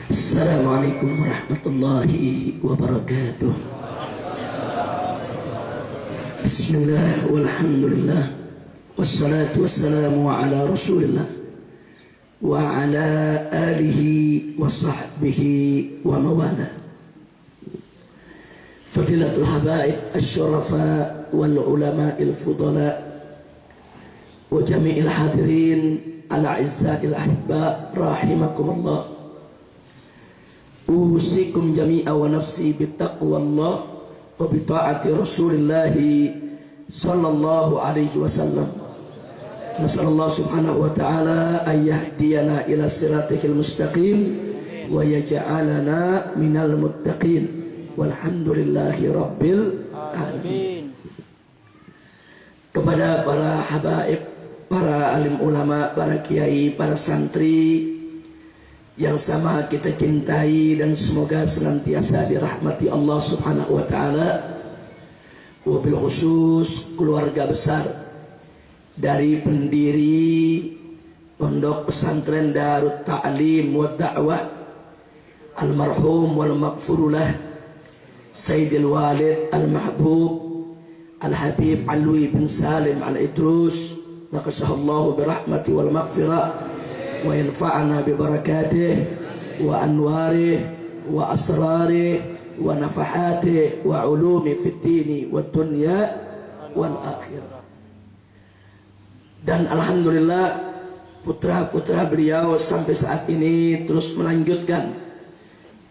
Assalamualaikum warahmatullahi wabarakatuh. Bismillah walhamdulillah wassalatu wassalamu ala rasulillah wa ala alihi wa sahbihi wa mawala. Fadilatul habaib asy-syurafa wal ulama'il fudala wa jami'il hadirin al-a'izza'il ahibba rahimakumullah. Usikum jami'a wa nafsi bittaqwallah wa bita'ati Rasulillah sallallahu alaihi wasallam. Nasallallahu subhanahu wa ta'ala an yahdiyana ila siratihil mustaqim wa yaj'alana minal muttaqin. Walhamdulillahi rabbil alamin. Kepada para habaib, para alim ulama, para kiai, para santri yang sama kita cintai dan semoga senantiasa dirahmati Allah subhanahu wa ta'ala, wabil khusus keluarga besar dari pendiri Pondok Pesantren Darut Ta'lim wa Da'wah almarhum wal maghfurulah Sayyidil Walid Al-Mahbub Al-Habib Alwi bin Salim Al-Idrus naqashahallahu birahmati wal maghfirah wa yanfa'ana bi barakatih wa anwarih wa asrarih wa nafahatih wa ulumi fid dini wad dunya wal akhirah. Dan alhamdulillah putra-putra beliau sampai saat ini terus melanjutkan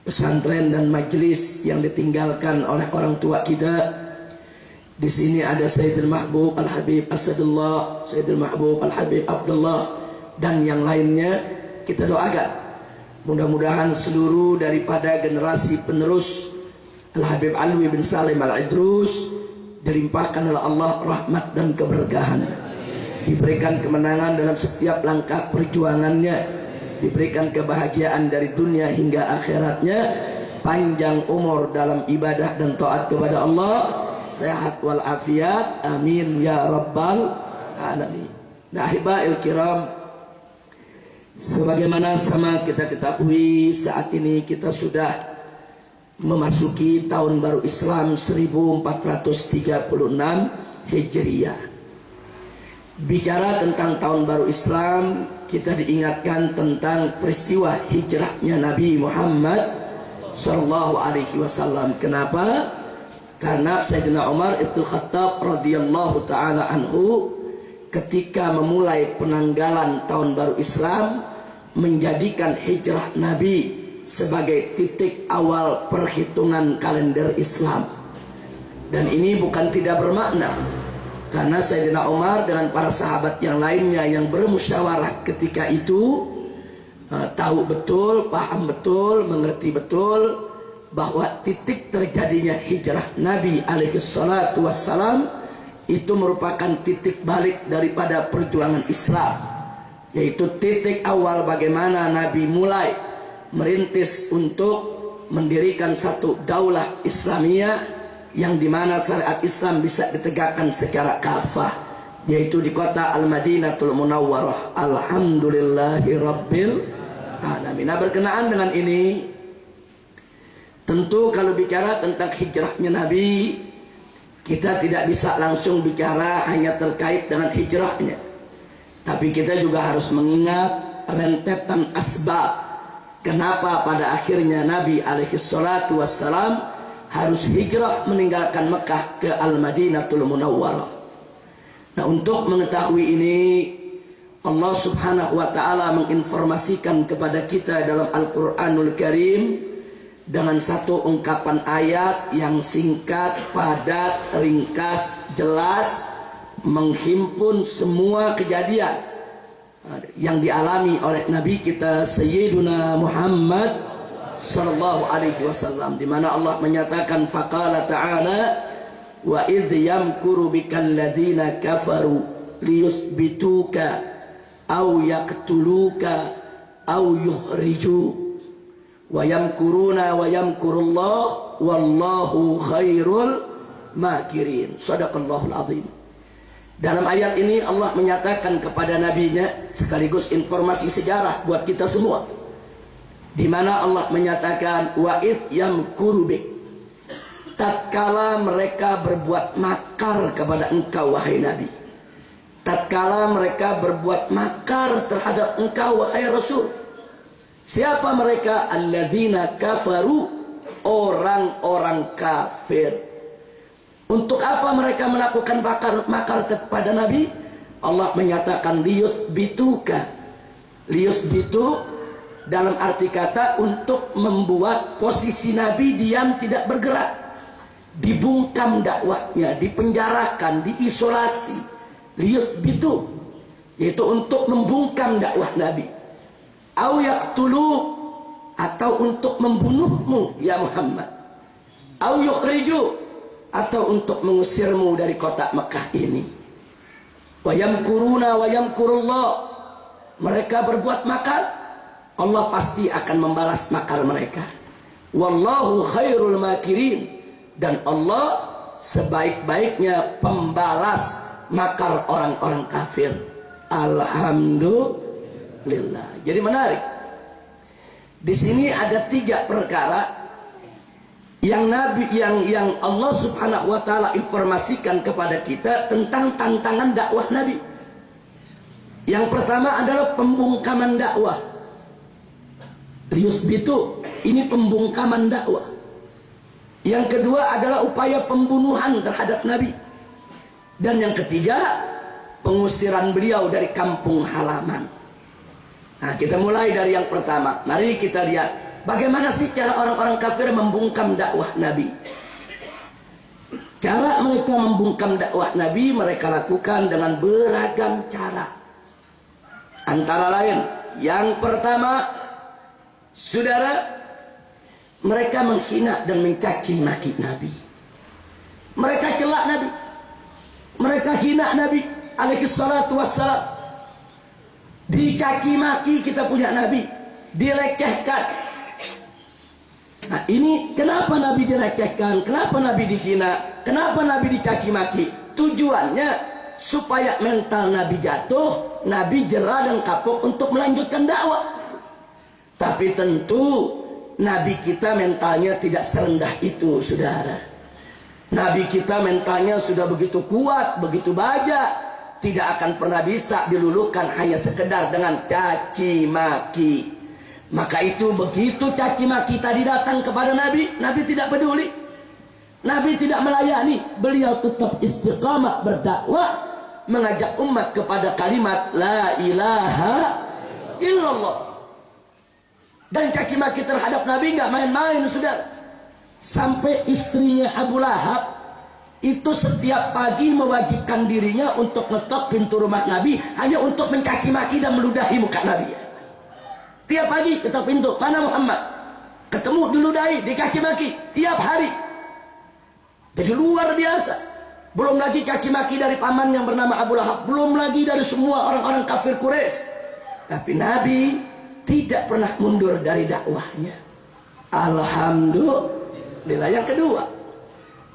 pesantren dan majelis yang ditinggalkan oleh orang tua kita. Di sini ada Sayyidul Mahbub Al-Habib Asadullah, Sayyidul Mahbub Al-Habib Abdullah dan yang lainnya. Kita doakan mudah-mudahan seluruh daripada generasi penerus Al-Habib Alwi bin Salim Al-Idrus dilimpahkan oleh Allah rahmat dan keberkahan, diberikan kemenangan dalam setiap langkah perjuangannya, diberikan kebahagiaan dari dunia hingga akhiratnya, panjang umur dalam ibadah dan taat kepada Allah, sehat wal afiat, amin ya rabbal alamin. Nah, ahibail kiram, sebagaimana sama kita ketahui saat ini kita sudah memasuki tahun baru Islam 1436 Hijriyah. Bicara tentang tahun baru Islam, kita diingatkan tentang peristiwa hijrahnya Nabi Muhammad sallallahu alaihi wasallam. Kenapa? Karena Sayyidina Umar Ibn Khattab radhiyallahu taala anhu ketika memulai penanggalan tahun baru Islam menjadikan hijrah Nabi sebagai titik awal perhitungan kalender Islam. Dan ini bukan tidak bermakna, karena Sayyidina Umar dengan para sahabat yang lainnya yang bermusyawarah ketika itu tahu betul, paham betul, mengerti betul bahwa titik terjadinya hijrah Nabi alaihi salatu wassalam itu merupakan titik balik daripada perjuangan Islam, yaitu titik awal bagaimana Nabi mulai merintis untuk mendirikan satu daulah Islamiyah yang dimana syariat Islam bisa ditegakkan secara kafah, yaitu di kota Al-Madinatul Munawwarah. Alhamdulillahi Rabbil Alamin. Nah, berkenaan dengan ini, tentu kalau bicara tentang hijrahnya Nabi, kita tidak bisa langsung bicara hanya terkait dengan hijrahnya, tapi kita juga harus mengingat rentetan asbab kenapa pada akhirnya Nabi alaihi salatu wassalam harus hijrah meninggalkan Mekah ke Al-Madinatul Munawwarah. Nah, untuk mengetahui ini, Allah subhanahu wa ta'ala menginformasikan kepada kita dalam Al-Quranul Karim dengan satu ungkapan ayat yang singkat, padat, ringkas, jelas, menghimpun semua kejadian yang dialami oleh Nabi kita Sayyiduna Muhammad sallallahu alaihi wasallam, di mana Allah menyatakan faqala ta'ala wa idh yamkuru bikal ladzina kafaru liyuthbituka aw yaqtuluka aw yukhriju wa yamkuruna wa yamkurullah wallahu khairul makirin. Shadaqallahul azim. Dalam ayat ini Allah menyatakan kepada nabinya, sekaligus informasi sejarah buat kita semua, di mana Allah menyatakan wa idh yamkuru bik, tatkala mereka berbuat makar kepada engkau wahai Nabi, tatkala mereka berbuat makar terhadap engkau wahai Rasul. Siapa mereka? Alladzina kafaru, orang-orang kafir. Untuk apa mereka melakukan makar kepada Nabi? Allah menyatakan liyusbituka. Liyusbitu dalam arti kata untuk membuat posisi Nabi diam tidak bergerak, dibungkam dakwahnya, dipenjarakan, diisolasi. Liyusbitu, yaitu untuk membungkam dakwah Nabi. Au yaqtulu, atau untuk membunuhmu ya Muhammad. Au yukhriju, atau untuk mengusirmu dari kota Mekah ini. Wa yamkuruna wa yamkurullah, mereka berbuat makar, Allah pasti akan membalas makar mereka. Wallahu khairul makirin, dan Allah sebaik-baiknya pembalas makar orang-orang kafir. Alhamdulillah. Jadi menarik. Di sini ada 3 perkara yang Allah Subhanahu wa taala informasikan kepada kita tentang tantangan dakwah Nabi. Yang pertama adalah pembungkaman dakwah. Liyusbitu, ini pembungkaman dakwah. Yang kedua adalah upaya pembunuhan terhadap Nabi. Dan yang ketiga, pengusiran beliau dari kampung halaman. Nah, kita mulai dari yang pertama. Mari kita lihat bagaimana sih cara orang-orang kafir membungkam dakwah Nabi. Cara mereka membungkam dakwah Nabi mereka lakukan dengan beragam cara. Antara lain, yang pertama, saudara, mereka menghina dan mencaci maki Nabi. Mereka celak Nabi. Mereka hina Nabi alaihi salatu wassalam. Dicaci maki kita punya Nabi, dilecehkan. Nah, ini kenapa Nabi dilecehkan, kenapa Nabi dihina, kenapa Nabi dicaci maki? Tujuannya supaya mental Nabi jatuh, Nabi jera dan kapok untuk melanjutkan dakwah. Tapi tentu Nabi kita mentalnya tidak serendah itu, saudara. Nabi kita mentalnya sudah begitu kuat, begitu baja, tidak akan pernah bisa diluluhkan hanya sekedar dengan caci maki. Maka itu begitu caci maki tadi datang kepada Nabi, Nabi tidak peduli. Nabi tidak melayani, beliau tetap istiqamah berdakwah, mengajak umat kepada kalimat la ilaha illallah. Dan caci maki terhadap Nabi nggak main-main, saudara. Sampai istrinya Abu Lahab itu setiap pagi mewajibkan dirinya untuk ngetok pintu rumah Nabi hanya untuk mencaci maki dan meludahi muka Nabi. Tiap pagi ketok pintu, mana Muhammad? Ketemu diludahi, dicaci maki tiap hari. Jadi luar biasa. Belum lagi caci maki dari paman yang bernama Abu Lahab, belum lagi dari semua orang-orang kafir Quraisy. Tapi Nabi tidak pernah mundur dari dakwahnya. Alhamdulillah. Yang kedua,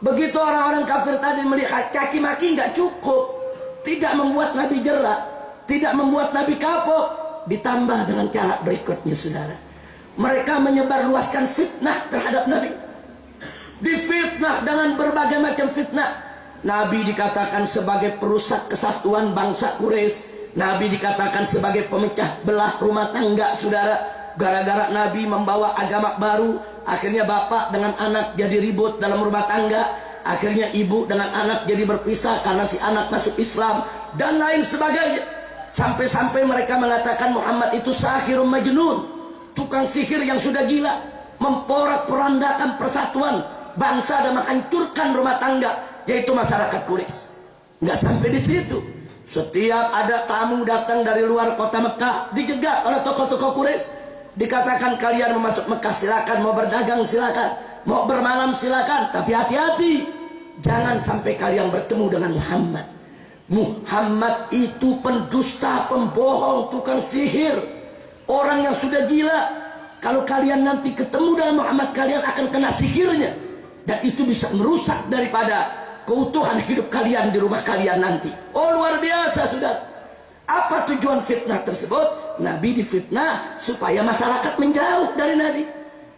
begitu orang-orang kafir tadi melihat caci maki nggak cukup, tidak membuat Nabi jera, tidak membuat Nabi kapok. Ditambah dengan cara berikutnya, saudara. Mereka menyebarluaskan fitnah terhadap Nabi. Difitnah dengan berbagai macam fitnah. Nabi dikatakan sebagai perusak kesatuan bangsa Quraisy. Nabi dikatakan sebagai pemecah belah rumah tangga, saudara. Gara-gara Nabi membawa agama baru, akhirnya bapak dengan anak jadi ribut dalam rumah tangga. Akhirnya ibu dengan anak jadi berpisah karena si anak masuk Islam, dan lain sebagainya. Sampai-sampai mereka mengatakan Muhammad itu sahirun majnun, tukang sihir yang sudah gila, memporak-porandakan persatuan bangsa dan menghancurkan rumah tangga, yaitu masyarakat Quraisy. Nggak sampai di situ. Setiap ada tamu datang dari luar kota Mekah, dijegat oleh tokoh-tokoh Quraisy. Dikatakan kalian mau masuk Mekah silakan, mau berdagang silakan, mau bermalam silakan, tapi hati-hati, jangan sampai kalian bertemu dengan Muhammad. Muhammad itu pendusta, pembohong, tukang sihir, orang yang sudah gila. Kalau kalian nanti ketemu dengan Muhammad, kalian akan kena sihirnya, dan itu bisa merusak daripada keutuhan hidup kalian di rumah kalian nanti. Oh, luar biasa, saudara. Apa tujuan fitnah tersebut? Nabi difitnah supaya masyarakat menjauh dari Nabi,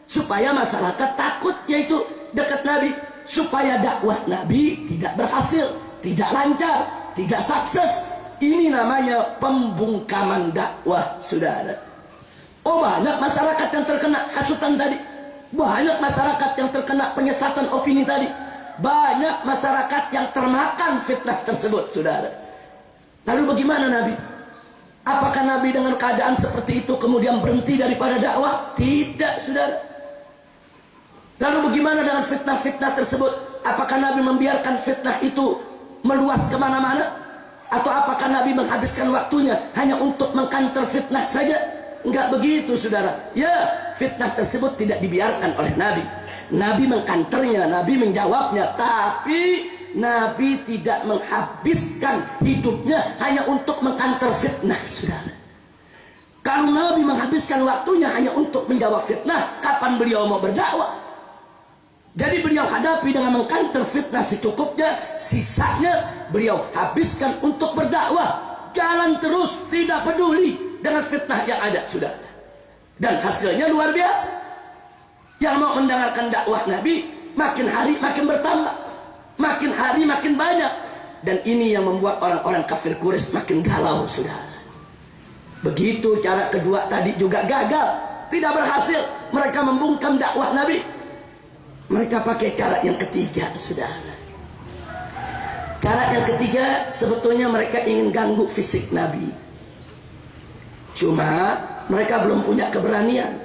supaya masyarakat takut yaitu dekat Nabi, supaya dakwah Nabi tidak berhasil, tidak lancar, tidak sukses. Ini namanya pembungkaman dakwah, saudara. Oh, banyak masyarakat yang terkena hasutan tadi, banyak masyarakat yang terkena penyesatan opini tadi, banyak masyarakat yang termakan fitnah tersebut, saudara. Lalu bagaimana Nabi? Apakah Nabi dengan keadaan seperti itu kemudian berhenti daripada dakwah? Tidak, saudara. Lalu bagaimana dengan fitnah-fitnah tersebut? Apakah Nabi membiarkan fitnah itu meluas kemana-mana? Atau apakah Nabi menghabiskan waktunya hanya untuk mengkanter fitnah saja? Enggak begitu, saudara. Ya, fitnah tersebut tidak dibiarkan oleh Nabi. Nabi mengkanternya, Nabi menjawabnya, tapi Nabi tidak menghabiskan hidupnya hanya untuk mengkanter fitnah, saudara. Kalau Nabi menghabiskan waktunya hanya untuk menjawab fitnah, kapan beliau mau berdakwah? Jadi beliau hadapi dengan mengkanter fitnah secukupnya, sisanya beliau habiskan untuk berdakwah. Jalan terus, tidak peduli dengan fitnah yang ada, saudara. Dan hasilnya luar biasa. Yang mau mendengarkan dakwah Nabi makin hari makin bertambah, makin hari makin banyak. Dan ini yang membuat orang-orang kafir Quraisy makin galau, saudara. Begitu cara kedua tadi juga gagal, tidak berhasil. Mereka membungkam dakwah Nabi. Mereka pakai cara yang ketiga, saudara. Cara yang ketiga sebetulnya mereka ingin ganggu fisik Nabi. Cuma mereka belum punya keberanian.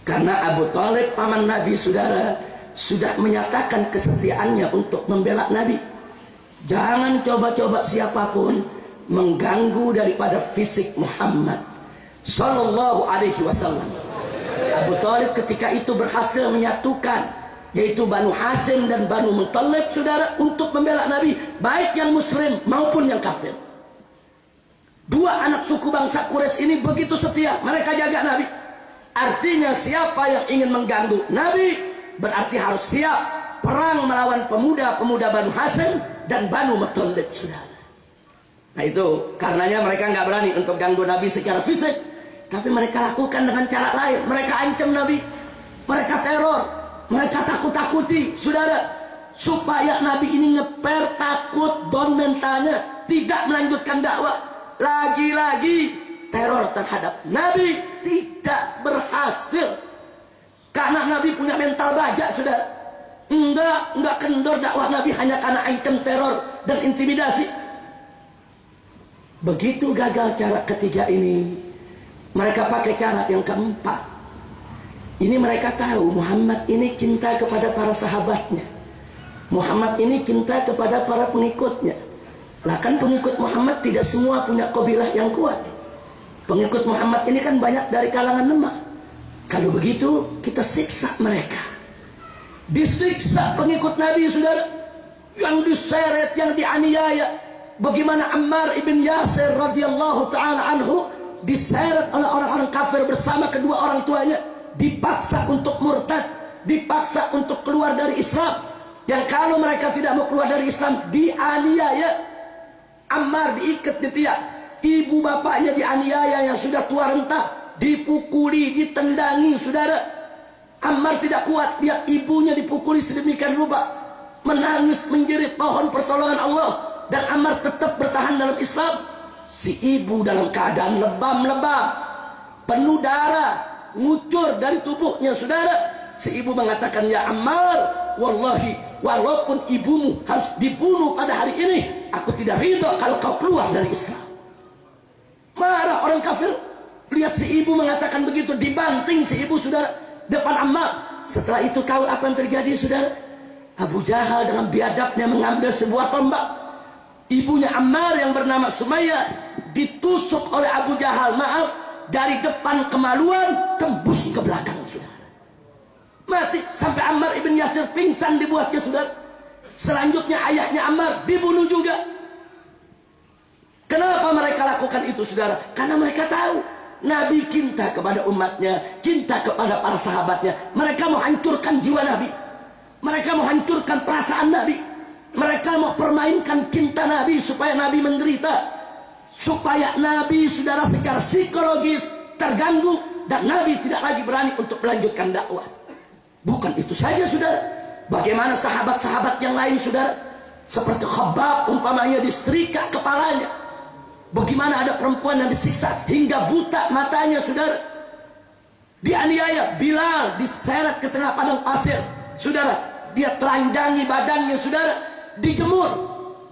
Karena Abu Thalib paman Nabi, saudara, sudah menyatakan kesetiaannya untuk membela Nabi. Jangan coba-coba siapapun mengganggu daripada fisik Muhammad Sallallahu Alaihi Wasallam. Abu Thalib ketika itu berhasil menyatukan yaitu Banu Hashim dan Banu Muttalib, saudara, untuk membela Nabi, baik yang muslim maupun yang kafir. Dua anak suku bangsa Quraisy ini begitu setia, mereka jaga Nabi. Artinya siapa yang ingin mengganggu Nabi berarti harus siap perang melawan pemuda-pemuda Banu Hashim dan Banu Muttalib, saudara. Nah itu karenanya mereka nggak berani untuk ganggu Nabi secara fisik, tapi mereka lakukan dengan cara lain. Mereka ancam Nabi, mereka teror, mereka takut-takuti, saudara, supaya Nabi ini ngeper, takut, down mentalnya, tidak melanjutkan dakwah. Lagi-lagi teror terhadap Nabi tidak berhasil karena Nabi punya mental baja, saudara. Enggak kendor dakwah Nabi hanya karena ancam, teror dan intimidasi. Begitu gagal cara ketiga ini, mereka pakai cara yang keempat. Ini mereka tahu Muhammad ini cinta kepada para sahabatnya, Muhammad ini cinta kepada para pengikutnya. Lah kan pengikut Muhammad tidak semua punya kabilah yang kuat. Pengikut Muhammad ini kan banyak dari kalangan lemah. Kalau begitu kita siksa mereka. Disiksa pengikut Nabi, saudara, yang diseret, yang dianiaya. Bagaimana Ammar ibn Yasir radhiyallahu ta'ala anhu diseret oleh orang-orang kafir bersama kedua orang tuanya, dipaksa untuk murtad, dipaksa untuk keluar dari Islam. Yang kalau mereka tidak mau keluar dari Islam, dianiaya. Ammar diikat di tiang, ibu bapaknya dianiaya yang sudah tua renta, dipukuli, ditendangi, saudara. Ammar tidak kuat lihat ibunya dipukuli sedemikian rupa, menangis menjerit mohon pertolongan Allah, dan Ammar tetap bertahan dalam Islam. Si ibu dalam keadaan lebam-lebam, penuh darah, ngucur dari tubuhnya, saudara. Si ibu mengatakan, ya Ammar, wallahi, walaupun ibumu harus dibunuh pada hari ini, aku tidak ridho kalau kau keluar dari Islam. Marah orang kafir lihat si ibu mengatakan begitu, dibanting si ibu, saudara, depan Ammar. Setelah itu tahu apa yang terjadi, saudara? Abu Jahal dengan biadabnya mengambil sebuah tombak. Ibunya Ammar yang bernama Sumayyah ditusuk oleh Abu Jahal, maaf, dari depan kemaluan tembus ke belakang, saudara. Mati sampai Ammar ibn Yasir pingsan dibuatnya, saudara. Selanjutnya ayahnya Ammar dibunuh juga. Kenapa mereka lakukan itu, saudara? Karena mereka tahu Nabi cinta kepada umatnya, cinta kepada para sahabatnya. Mereka mau hancurkan jiwa Nabi, mereka mau hancurkan perasaan Nabi, Mereka mau permainkan cinta Nabi supaya Nabi menderita, supaya Nabi, saudara, secara psikologis terganggu dan Nabi tidak lagi berani untuk melanjutkan dakwah. Bukan itu saja, saudara. Bagaimana sahabat-sahabat yang lain, saudara, seperti Khabbab umpamanya disetrika kepalanya. Bagaimana ada perempuan yang disiksa hingga buta matanya, saudara. Dianiaya. Bilal diseret ke tengah padang pasir, saudara. Dia telanjangi badannya, saudara. Dijemur,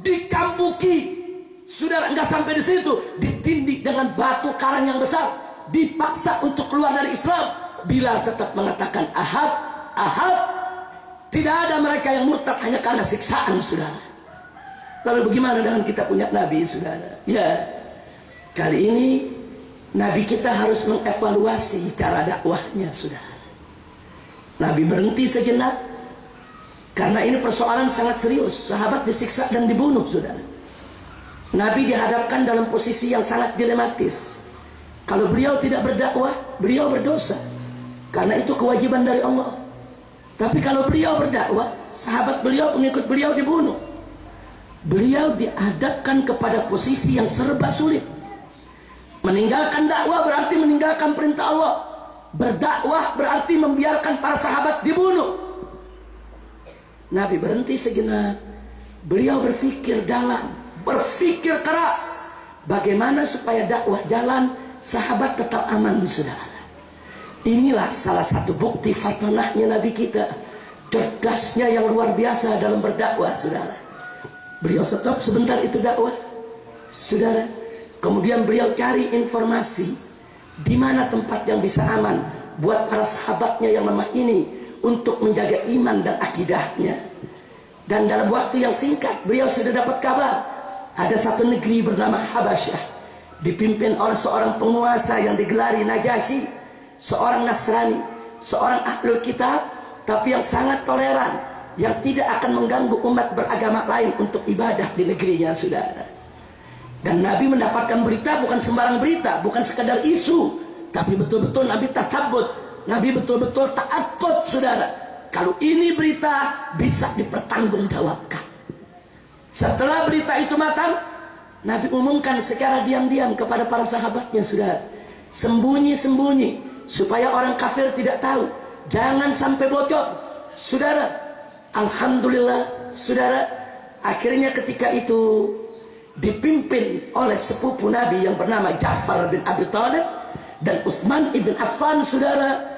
dikambuki, saudara. Enggak sampai di situ, ditindik dengan batu karang yang besar, dipaksa untuk keluar dari Islam. Bilal tetap mengatakan ahad, ahad. Tidak ada mereka yang murtad hanya karena siksaan, saudara. Lalu bagaimana dengan kita punya Nabi, saudara? Ya, kali ini Nabi kita harus mengevaluasi cara dakwahnya, saudara. Nabi berhenti sejenak, karena ini persoalan sangat serius. Sahabat disiksa dan dibunuh, saudara. Nabi dihadapkan dalam posisi yang sangat dilematis. Kalau beliau tidak berdakwah, beliau berdosa, karena itu kewajiban dari Allah. Tapi kalau beliau berdakwah, sahabat beliau, pengikut beliau dibunuh. Beliau dihadapkan kepada posisi yang serba sulit. Meninggalkan dakwah berarti meninggalkan perintah Allah. Berdakwah berarti membiarkan para sahabat dibunuh. Nabi berhenti sejenak. Beliau berpikir dalam, berpikir keras, bagaimana supaya dakwah jalan, sahabat tetap aman, saudara. Inilah salah satu bukti fatonahnya Nabi kita, cerdasnya yang luar biasa dalam berdakwah, saudara. Beliau stop sebentar itu dakwah, saudara. Kemudian beliau cari informasi di mana tempat yang bisa aman buat para sahabatnya yang lemah ini untuk menjaga iman dan akidahnya. Dan dalam waktu yang singkat beliau sudah dapat kabar ada satu negeri bernama Habasyah, dipimpin oleh seorang penguasa yang digelari Najasyi, seorang Nasrani, seorang ahlul kitab, tapi yang sangat toleran, yang tidak akan mengganggu umat beragama lain untuk ibadah di negerinya, saudara. Dan Nabi mendapatkan berita bukan sembarang berita, bukan sekadar isu, tapi betul-betul Nabi tatabut, Nabi betul-betul takut, saudara. Kalau ini berita bisa dipertanggungjawabkan. Setelah berita itu matang, Nabi umumkan secara diam-diam kepada para sahabatnya, saudara. Sembunyi-sembunyi, supaya orang kafir tidak tahu. Jangan sampai bocor, saudara. Alhamdulillah, saudara. Akhirnya ketika itu dipimpin oleh sepupu Nabi yang bernama Ja'far bin Abi Thalib dan Utsman ibn Affan, saudara.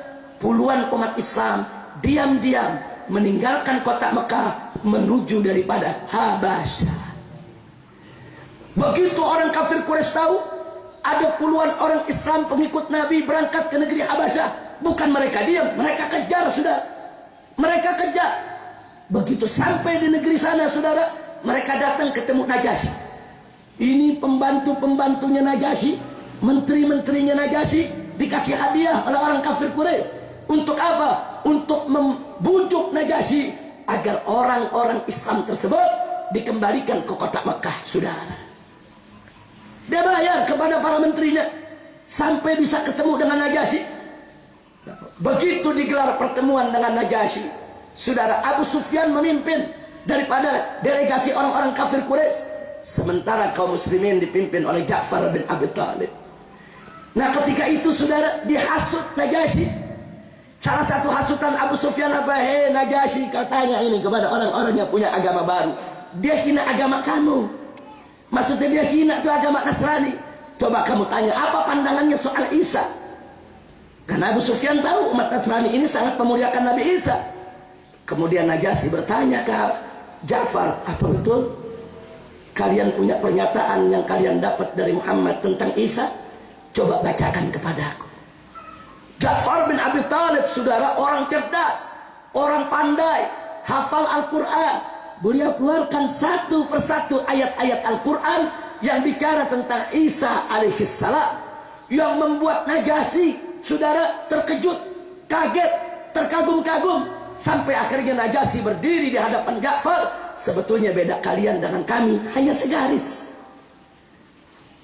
Puluhan umat Islam diam-diam meninggalkan kota Mekah menuju daripada Habasyah. Begitu orang kafir Quraisy tahu ada puluhan orang Islam pengikut Nabi berangkat ke negeri Habasyah, bukan mereka diam, mereka kejar, saudara. Mereka kejar. Begitu sampai di negeri sana, saudara, mereka datang ketemu Najasyi. Ini pembantu-pembantunya Najasyi, menteri-menterinya Najasyi, dikasih hadiah oleh orang kafir Quraisy. Untuk apa? Untuk membujuk Najasyi agar orang-orang Islam tersebut dikembalikan ke kota Mekah, saudara. Dia bayar kepada para menterinya sampai bisa ketemu dengan Najasyi. Begitu digelar pertemuan dengan Najasyi, saudara, Abu Sufyan memimpin daripada delegasi orang-orang kafir Quraisy, sementara kaum muslimin dipimpin oleh Ja'far bin Abi Thalib. Nah, ketika itu, saudara, dihasut Najasyi. Salah satu hasutan Abu Sufyan apa? Hei Najasyi, kau tanya ini kepada orang-orang yang punya agama baru. Dia hina agama kamu. Maksudnya dia hina itu agama Nasrani. Coba kamu tanya apa pandangannya soal Isa. Karena Abu Sufyan tahu umat Nasrani ini sangat memuliakan Nabi Isa. Kemudian Najasyi bertanya ke Ja'far, apa betul kalian punya pernyataan yang kalian dapat dari Muhammad tentang Isa? Coba bacakan kepadaku. Ja'far bin Abi Thalib, saudara, orang cerdas, orang pandai, hafal Al-Quran. Beliau keluarkan satu persatu ayat-ayat Al-Quran yang bicara tentang Isa alaihissalam, yang membuat Najasyi, saudara, terkejut, kaget, terkagum-kagum, sampai akhirnya Najasyi berdiri di hadapan Ja'far. Sebetulnya beda kalian dengan kami hanya segaris.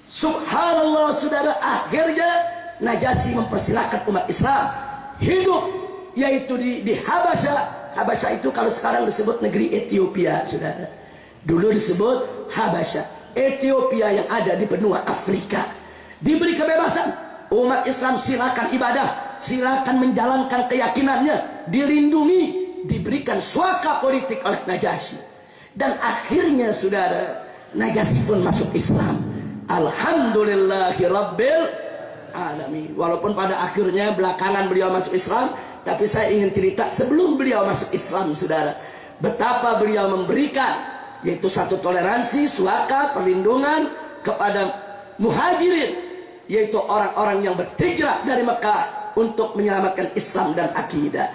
Subhanallah, saudara, akhirnya Najasyi mempersilahkan umat Islam hidup, yaitu di Habasyah. Habasyah itu kalau sekarang disebut negeri Ethiopia, saudara. Dulu disebut Habasyah, Ethiopia yang ada di benua Afrika. Diberi kebebasan, umat Islam silakan ibadah, silakan menjalankan keyakinannya, dilindungi, diberikan suaka politik oleh Najasyi. Dan akhirnya saudara, Najasyi pun masuk Islam. Alhamdulillahirabbil alamin. Walaupun pada akhirnya belakangan beliau masuk Islam, tapi saya ingin cerita sebelum beliau masuk Islam saudara, betapa beliau memberikan yaitu satu toleransi, suaka, perlindungan kepada muhajirin, yaitu orang-orang yang berhijrah dari Mekah untuk menyelamatkan Islam dan akidah.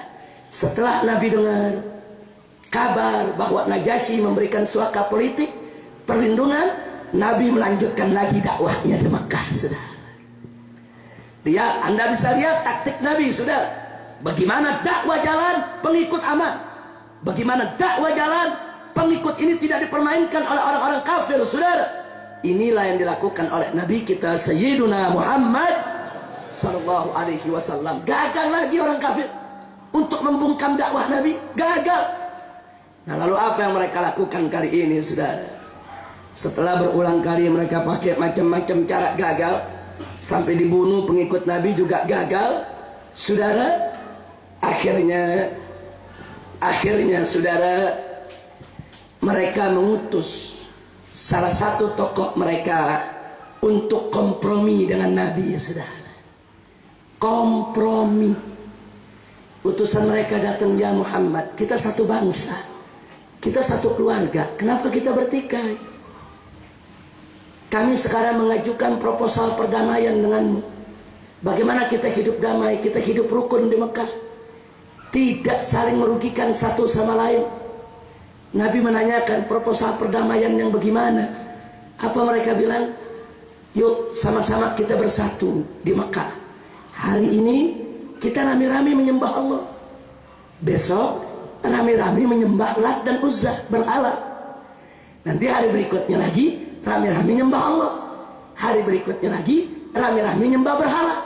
Setelah Nabi dengar kabar bahwa Najasyi memberikan suaka politik, perlindungan, Nabi melanjutkan lagi dakwahnya di Mekah, saudara. Anda bisa lihat taktik Nabi, saudara. Bagaimana dakwah jalan, pengikut aman. Bagaimana dakwah jalan, pengikut ini tidak dipermainkan oleh orang-orang kafir, saudara. Inilah yang dilakukan oleh Nabi kita Sayyiduna Muhammad sallallahu alaihi wasallam. Gagal lagi orang kafir untuk membungkam dakwah Nabi, gagal. Nah, lalu apa yang mereka lakukan kali ini, saudara? Setelah berulang kali mereka pakai macam-macam cara gagal, sampai dibunuh pengikut Nabi juga gagal, saudara. Akhirnya saudara, mereka mengutus salah satu tokoh mereka untuk kompromi dengan Nabi, ya saudara. Kompromi. Utusan mereka datang, ya Muhammad, kita satu bangsa, kita satu keluarga, kenapa kita bertikai? Kami sekarang mengajukan proposal perdamaian denganmu. Bagaimana kita hidup damai, kita hidup rukun di Mekah, tidak saling merugikan satu sama lain. Nabi menanyakan proposal perdamaian yang bagaimana. Apa mereka bilang? Yuk sama-sama kita bersatu di Mekah. Hari ini kita rame-rame menyembah Allah, besok rame-rame menyembah Lat dan Uzza, berhala. Nanti hari berikutnya lagi rame-rame menyembah Allah, hari berikutnya lagi rame-rame menyembah berhala.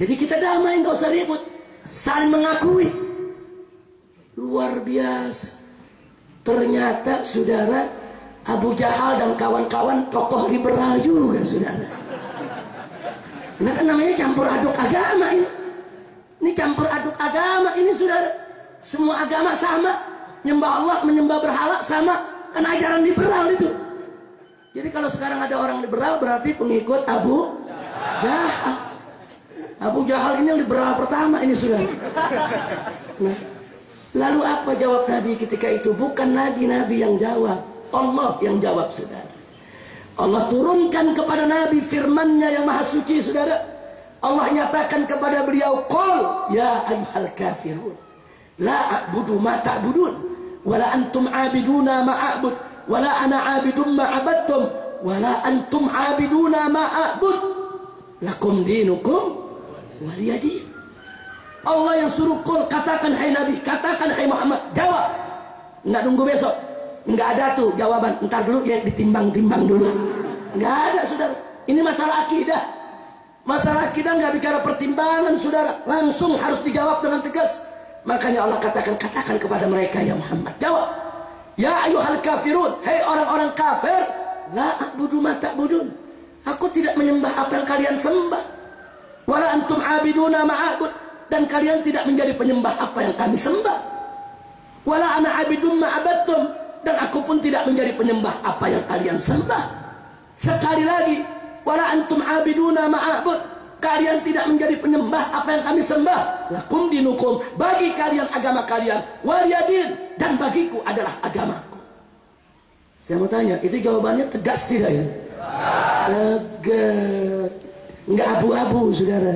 Jadi kita damai, nggak usah ribut, saling mengakui. Luar biasa. Ternyata saudara, Abu Jahal dan kawan-kawan tokoh liberal juga, saudara. Ini kan namanya campur aduk agama ini. Ini campur aduk agama ini, saudara. Semua agama sama, menyembah Allah, menyembah berhala sama, kan ajaran liberal itu. Jadi kalau sekarang ada orang liberal berarti pengikut Abu Jahal. Abu Jahal ini liberal pertama ini, saudara. Nah, lalu apa jawab Nabi ketika itu? Bukan lagi Nabi yang jawab, Allah yang jawab, saudara. Allah turunkan kepada Nabi firman-Nya yang maha suci, saudara. Allah nyatakan kepada beliau, qul ya ayyuhal kafirun la a'budu ma ta'budun wala antum 'abiduna ma a'bud wala ana 'abidum ma 'abadtum wala antum 'abiduna ma a'bud lakum dinukum waliyadin. Allah yang suruh qul, katakan hai Nabi, katakan hai Muhammad, jawab. Enggak nunggu besok, enggak ada tuh jawaban, entar dulu ya, ditimbang-timbang dulu. Enggak ada, saudara. Ini masalah akidah. Masalah akidah enggak bicara pertimbangan, saudara. Langsung harus dijawab dengan tegas. Makanya Allah katakan kepada mereka, ya Muhammad, jawab. Ya ayyuhal kafirun, hai orang-orang kafir, la a'budu ma ta'budun. Aku tidak menyembah apa yang kalian sembah. Wala antum 'abiduna ma a'bud, dan kalian tidak menjadi penyembah apa yang kami sembah. Wala ana 'abidum ma 'abadtum, dan aku pun tidak menjadi penyembah apa yang kalian sembah. Sekali lagi, wala antum 'abiduna ma a'bud, kalian tidak menjadi penyembah apa yang kami sembah. Lakum dinukum, bagi kalian agama kalian, waliyadin, dan bagiku adalah agamaku. Saya mau tanya, itu jawabannya tegas tidak itu? Tegas. Enggak abu-abu, saudara.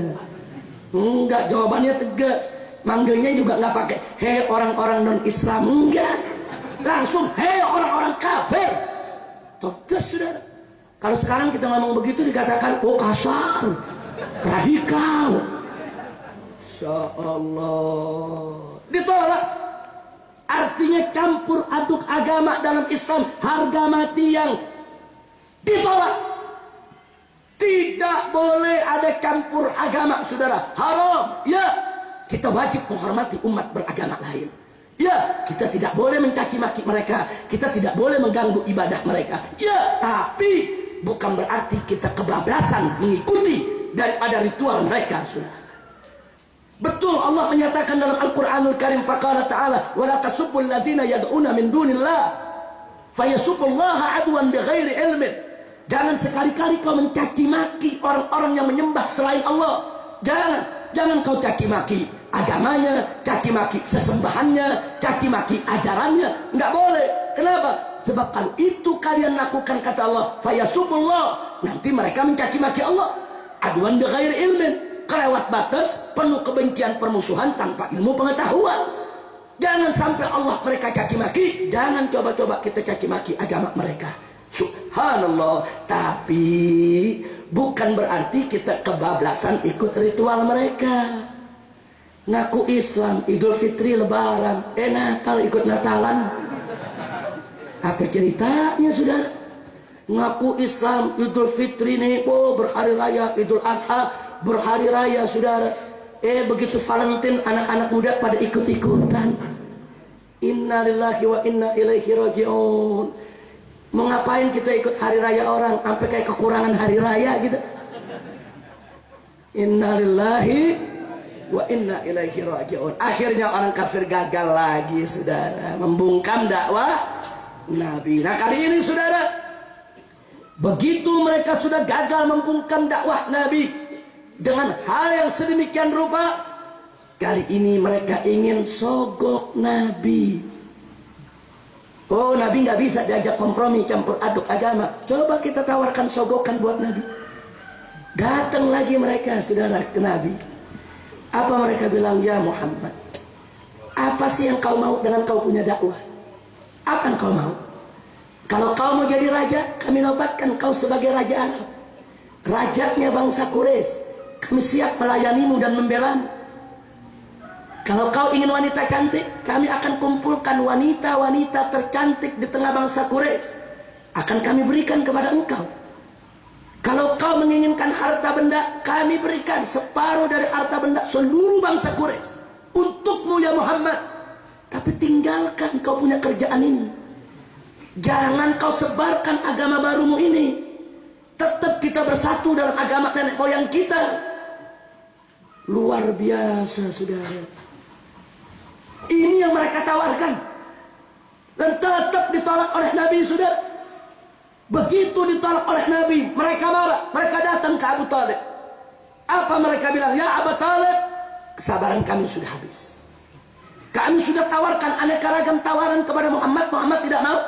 Enggak, jawabannya tegas. Manggilnya juga enggak pakai hei orang-orang non-Islam, enggak. Langsung hei orang-orang kafir. Tegas, saudara. Kalau sekarang kita ngomong begitu dikatakan oh kasar, radikal. Insyaallah ditolak. Artinya campur aduk agama dalam Islam harga mati yang ditolak. Tidak boleh ada campur agama, saudara. Haram. Ya, kita wajib menghormati umat beragama lain. Ya, kita tidak boleh mencaci maki mereka, kita tidak boleh mengganggu ibadah mereka. Ya, tapi bukan berarti kita kebablasan mengikuti daripada ritual mereka. Sudah. Betul Allah menyatakan dalam Al-Qur'anul Karim, faqala ta'ala, "Wa la tasubbul ladzina yad'una min dunillah fayasubbullaha adwan bighairi ilmin." Jangan sekali-kali kau mencaci maki orang-orang yang menyembah selain Allah. Jangan kau caci maki agamanya, caci maki sesembahannya, caci maki ajarannya. Enggak boleh. Kenapa? Sebab kalau itu kalian lakukan, kata Allah, fayasubullah, nanti mereka mencaci maki Allah. Aduan bighairi ilmin, kelewat batas, penuh kebencian, permusuhan tanpa ilmu pengetahuan. Jangan sampai Allah mereka caci maki. Jangan coba-coba kita caci maki agama mereka. Subhanallah. Tapi bukan berarti kita kebablasan ikut ritual mereka. Ngaku Islam, Idul Fitri, Lebaran, Natal ikut Natalan. Apa ceritanya, saudara? Ngaku Islam, Idul Fitri nih, berhari raya, Idul Adha berhari raya, saudara. Begitu Valentine, anak-anak muda pada ikut-ikutan. Inna lillahi wa inna ilaihi raji'un. Mau ngapain kita ikut hari raya orang sampai kayak kekurangan hari raya gitu? Inna lillahi wa inna ilaihi raji'un. Akhirnya orang kafir gagal lagi, saudara, membungkam dakwah Nabi. Nah, kali ini, saudara, begitu mereka sudah gagal membungkam dakwah Nabi dengan hal yang sedemikian rupa, kali ini mereka ingin sogok Nabi. Oh, Nabi nggak bisa diajak kompromi, campur aduk agama. Coba kita tawarkan sogokan buat Nabi. Datang lagi mereka, saudara, ke Nabi. Apa mereka bilang? Ya Muhammad, apa sih yang kau mau dengan kau punya dakwah? Apa yang kau mau? Kalau kau mau jadi raja, kami nobatkan kau sebagai raja Arab, rajanya bangsa Quraisy. Kami siap melayanimu dan membelamu. Kalau kau ingin wanita cantik, kami akan kumpulkan wanita-wanita tercantik di tengah bangsa Quraisy. Akan kami berikan kepada engkau. Kalau kau menginginkan harta benda, kami berikan separuh dari harta benda seluruh bangsa Quraisy untukmu, ya Muhammad. Tapi tinggalkan kau punya kerjaan ini. Jangan kau sebarkan agama barumu ini. Tetap kita bersatu dalam agama nenek moyang kita. Luar biasa, saudara. Ini yang mereka tawarkan, dan tetap ditolak oleh Nabi, sudah. Begitu ditolak oleh Nabi, mereka marah. Mereka datang ke Abu Talib. Apa mereka bilang? Ya Abu Talib, kesabaran kami sudah habis. Kami sudah tawarkan aneka ragam tawaran kepada Muhammad. Muhammad tidak mau.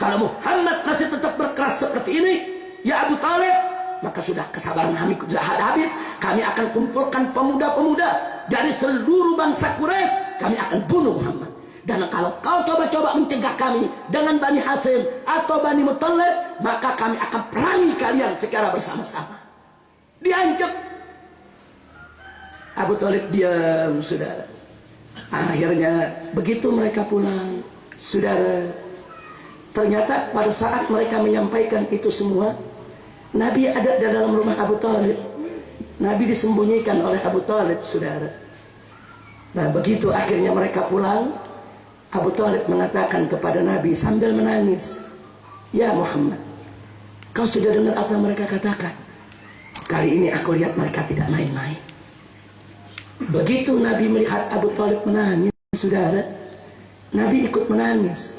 Kalau Muhammad masih tetap berkeras seperti ini, ya Abu Talib, maka sudah kesabaran kami sudah habis. Kami akan kumpulkan pemuda-pemuda dari seluruh bangsa Quraisy. Kami akan bunuh Muhammad. Dan kalau kau coba-coba mencegah kami dengan Bani Hasim atau Bani Muttalib, maka kami akan perangi kalian secara bersama-sama. Diancam. Abu Talib diam, saudara. Akhirnya begitu mereka pulang, saudara, ternyata pada saat mereka menyampaikan itu semua, Nabi ada di dalam rumah Abu Talib. Nabi disembunyikan oleh Abu Talib, saudara. Nah, begitu akhirnya mereka pulang, Abu Talib mengatakan kepada Nabi sambil menangis, ya Muhammad, kau sudah dengar apa yang mereka katakan? Kali ini aku lihat mereka tidak main-main. Begitu Nabi melihat Abu Talib menangis, saudara, Nabi ikut menangis.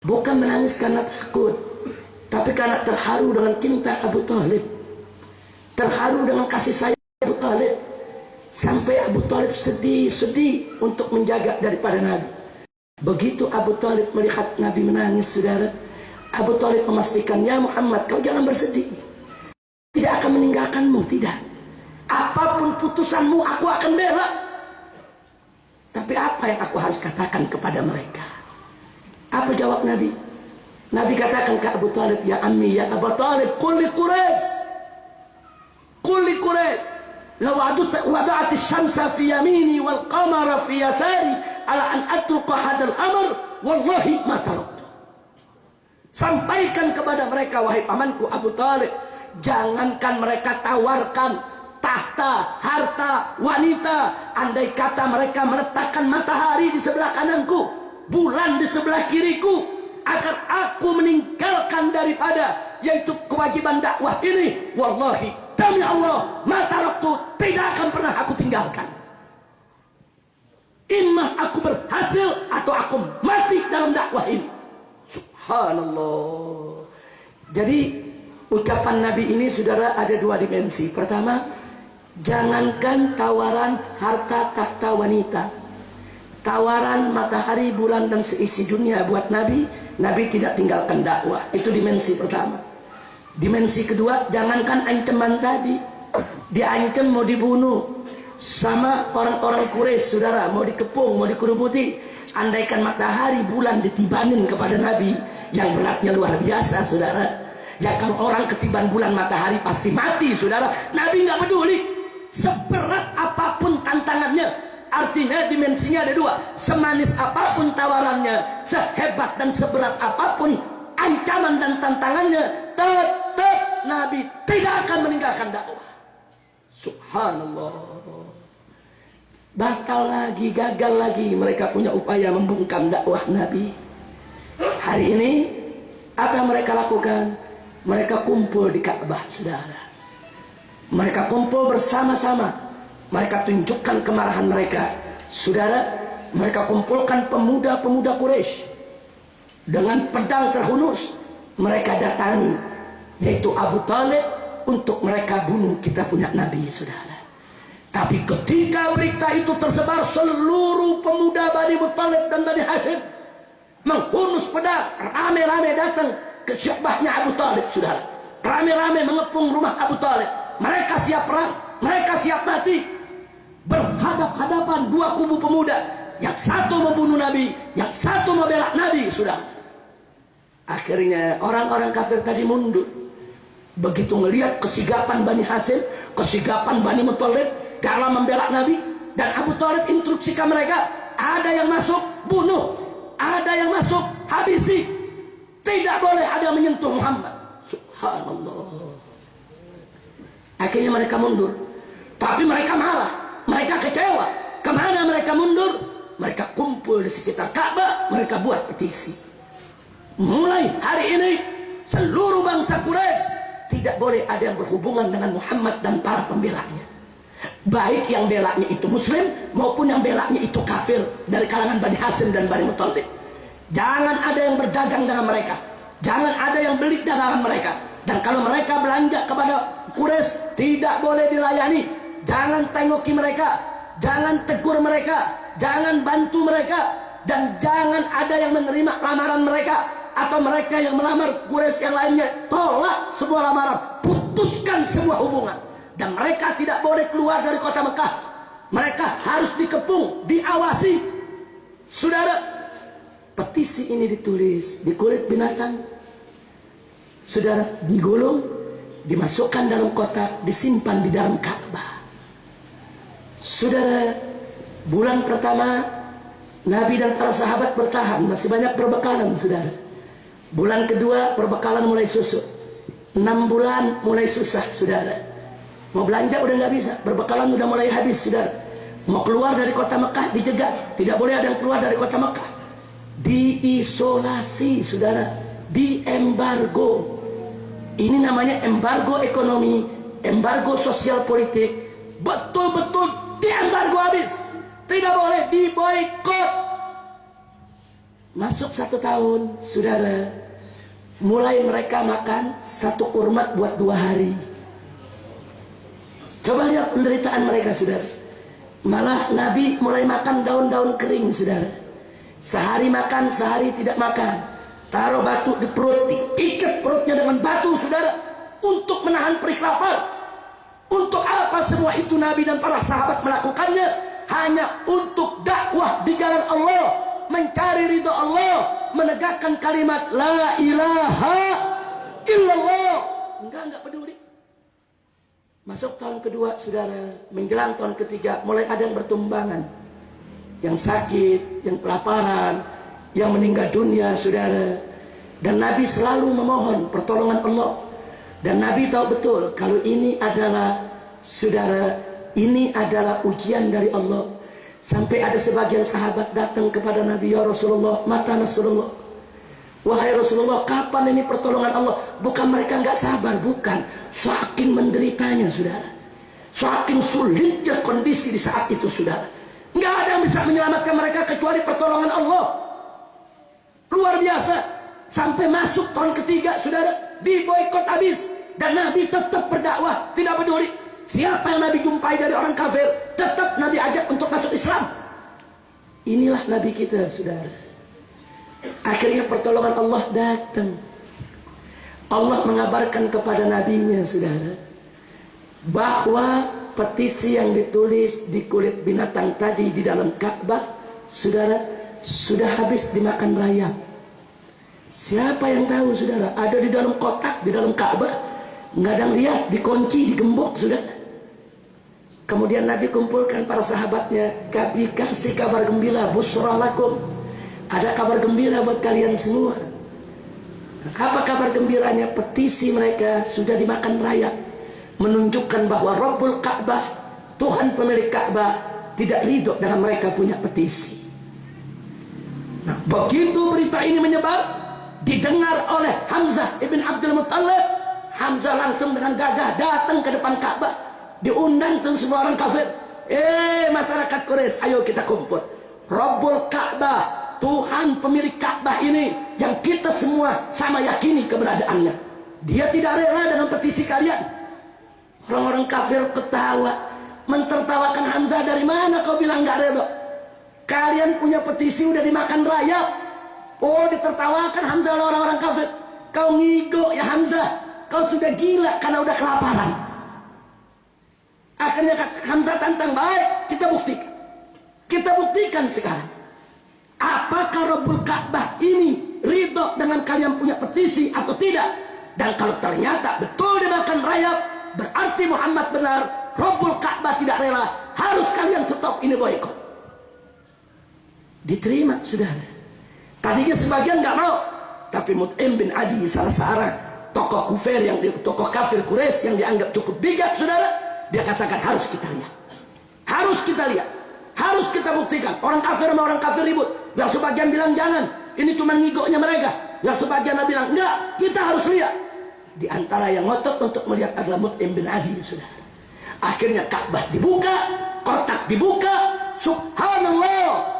Bukan menangis karena takut, tapi karena terharu dengan cinta Abu Talib, terharu dengan kasih sayang Abu Talib. Sampai Abu Talib sedih untuk menjaga daripada Nabi. Begitu Abu Talib melihat Nabi menangis, saudara, Abu Talib memastikan, ya Muhammad, kau jangan bersedih. Tidak akan meninggalkanmu, tidak. Apapun putusanmu, aku akan bela. Tapi apa yang aku harus katakan kepada mereka? Apa jawab Nabi? Nabi katakan ke Abu Talib, ya ammi, ya Abu Talib, qul li Quraisy, qul li Quraisy, لو وضعت الشمس في يميني والقمر في يساري على أن أترك هذا الأمر والله ما تركته. Sampaikan kepada mereka, wahai pamanku Abu Talib, jangankan mereka tawarkan tahta, harta, wanita. Andai kata mereka meletakkan matahari di sebelah kananku, bulan di sebelah kiriku, agar aku meninggalkan daripada yaitu kewajiban dakwah ini, wallahi, demi Allah, mata waktu tidak akan pernah aku tinggalkan. Imma aku berhasil atau aku mati dalam dakwah ini. Subhanallah. Jadi ucapan Nabi ini, saudara, ada dua dimensi. Pertama, jangankan tawaran harta tahta wanita, tawaran matahari, bulan dan seisi dunia buat Nabi, Nabi tidak tinggalkan dakwah. Itu dimensi pertama. Dimensi kedua, jangankan ancaman tadi, diancam mau dibunuh sama orang-orang Quraisy, saudara, mau dikepung, mau dikerubuti. Andaikan matahari, bulan ditibanin kepada Nabi, yang beratnya luar biasa, saudara. Ya kalau orang ketiban bulan matahari pasti mati, saudara. Nabi nggak peduli seberat apapun tantangannya. Artinya dimensinya ada dua. Semanis apapun tawarannya, sehebat dan seberat apapun ancaman dan tantangannya, tetap Nabi tidak akan meninggalkan dakwah. Subhanallah. Batal lagi, gagal lagi mereka punya upaya membungkam dakwah Nabi. Hari ini apa yang mereka lakukan? Mereka kumpul di Ka'bah, saudara. Mereka kumpul bersama-sama. Mereka tunjukkan kemarahan mereka, saudara. Mereka kumpulkan pemuda-pemuda Quraisy dengan pedang terhunus. Mereka datangi, yaitu Abu Talib, untuk mereka bunuh kita punya Nabi, saudara. Tapi ketika berita itu tersebar, seluruh pemuda Bani Muttalib dan Bani Hashim menghunus pedang, rame-rame datang ke syabahnya Abu Talib, saudara. Rame-rame mengepung rumah Abu Talib. Mereka siap perang, mereka siap mati. Berhadap-hadapan dua kubu pemuda. Yang satu membunuh Nabi, yang satu membela Nabi, saudara. Akhirnya orang-orang kafir tadi mundur. Begitu melihat kesigapan Bani Hashim, kesigapan Bani Muttalib dalam membela Nabi, dan Abu Talib instruksikan mereka, ada yang masuk bunuh, ada yang masuk habisi, tidak boleh ada yang menyentuh Muhammad. Subhanallah. Akhirnya mereka mundur, tapi mereka marah, mereka kecewa. Kemana mereka mundur? Mereka kumpul di sekitar Ka'bah, mereka buat petisi. Mulai hari ini seluruh bangsa Quraisy tidak boleh ada yang berhubungan dengan Muhammad dan para pembelanya. Baik yang belanya itu muslim maupun yang belanya itu kafir dari kalangan Bani Hashim dan Bani Muttalib. Jangan ada yang berdagang dengan mereka, jangan ada yang beli dagangan mereka. Dan kalau mereka belanja kepada Quraisy, tidak boleh dilayani. Jangan tengoki mereka, jangan tegur mereka, jangan bantu mereka, dan jangan ada yang menerima lamaran mereka atau mereka yang melamar Quraisy yang lainnya. Tolak semua lamaran, putuskan semua hubungan. Dan mereka tidak boleh keluar dari kota Mekah. Mereka harus dikepung, diawasi. Saudara, petisi ini ditulis di kulit binatang. Saudara, digulung, dimasukkan dalam kotak, disimpan di dalam Ka'bah. Saudara, bulan pertama Nabi dan para sahabat bertahan, masih banyak perbekalan, saudara. Bulan kedua perbekalan mulai susut. 6 bulan mulai susah, saudara. Mau belanja udah nggak bisa, perbekalan udah mulai habis, saudara. Mau keluar dari kota Mekah dijegat, tidak boleh ada yang keluar dari kota Mekah. Diisolasi, saudara, diembargo. Ini namanya embargo ekonomi, embargo sosial politik. Betul-betul diembargo habis, tidak boleh, diboikot. Masuk 1 tahun, saudara, mulai mereka makan 1 kurma buat 2 hari. Coba lihat penderitaan mereka, saudara. Malah Nabi mulai makan daun-daun kering, saudara. Sehari makan, sehari tidak makan. Taruh batu di perut, diikat perutnya dengan batu, saudara, untuk menahan perih lapar. Untuk apa semua itu Nabi dan para sahabat melakukannya? Hanya untuk dakwah di jalan Allah, mencari ridha Allah, menegakkan kalimat la ilaha illallah. Enggak peduli. Masuk tahun kedua, saudara, menjelang tahun ketiga, mulai ada yang bertumbangan, yang sakit, yang kelaparan, yang meninggal dunia, saudara. Dan Nabi selalu memohon pertolongan Allah. Dan Nabi tahu betul kalau ini adalah Saudara, ini adalah ujian dari Allah. Sampai ada sebagian sahabat datang kepada Nabi, ya Rasulullah, mata Rasulullah, wahai Rasulullah, kapan ini pertolongan Allah? Bukan mereka nggak sabar, bukan. Saking menderitanya, saudara. Saking sulitnya kondisi di saat itu, saudara. Nggak ada yang bisa menyelamatkan mereka kecuali pertolongan Allah. Luar biasa. Sampai masuk tahun ketiga, saudara, diboikot habis. Dan Nabi tetap berdakwah, tidak peduli siapa yang Nabi jumpai dari orang kafir, tetap Nabi ajak untuk masuk Islam. Inilah Nabi kita, saudara. Akhirnya pertolongan Allah datang. Allah mengabarkan kepada nabinya, saudara, bahwa petisi yang ditulis di kulit binatang tadi di dalam Ka'bah, saudara, sudah habis dimakan rayap. Siapa yang tahu, saudara? Ada di dalam kotak, di dalam Ka'bah, nggak ada yang lihat, dikunci, digembok, saudara. Kemudian Nabi kumpulkan para sahabatnya, Nabi kasih kabar gembira, busra lakum, ada kabar gembira buat kalian semua. Apa kabar gembiranya? Petisi mereka sudah dimakan rayap, menunjukkan bahwa Rabbul Ka'bah, Tuhan pemilik Ka'bah, tidak ridho dengan mereka punya petisi. Nah, begitu berita ini menyebar, didengar oleh Hamzah ibn Abdul Muttalib, Hamzah langsung dengan gagah datang ke depan Ka'bah. Diundang tuh semua orang kafir. Masyarakat Quraisy, ayo kita kumpul. Rabbul Ka'bah, Tuhan pemilik Ka'bah ini yang kita semua sama yakini keberadaannya, dia tidak rela dengan petisi kalian. Orang-orang kafir ketawa, mentertawakan Hamzah. Dari mana kau bilang gak rela? Kalian punya petisi udah dimakan rayap. Oh, ditertawakan Hamzah oleh orang-orang kafir. Kau ngigo ya Hamzah, kau sudah gila karena udah kelaparan. Akhirnya Hamzah tantang, baik, kita buktikan. Kita buktikan sekarang. Apakah Rabbul Ka'bah ini ridho dengan kalian punya petisi atau tidak? Dan kalau ternyata betul dimakan rayap, berarti Muhammad benar, Rabbul Ka'bah tidak rela, harus kalian stop ini boikot. Diterima, saudara. Tadinya sebagian nggak mau, tapi Mut'im bin Adi, salah seorang tokoh kafir Quraisy yang dianggap cukup bijak, saudara, dia katakan harus kita lihat, harus kita lihat, harus kita buktikan. Orang kafir sama orang kafir ribut. Yang sebagian bilang jangan, ini cuma ngigoknya mereka. Yang sebagian bilang enggak, kita harus lihat. Di antara yang ngotot untuk melihat adalah Mut'im bin Adi, saudara. Akhirnya Ka'bah dibuka, kotak dibuka, subhanallah.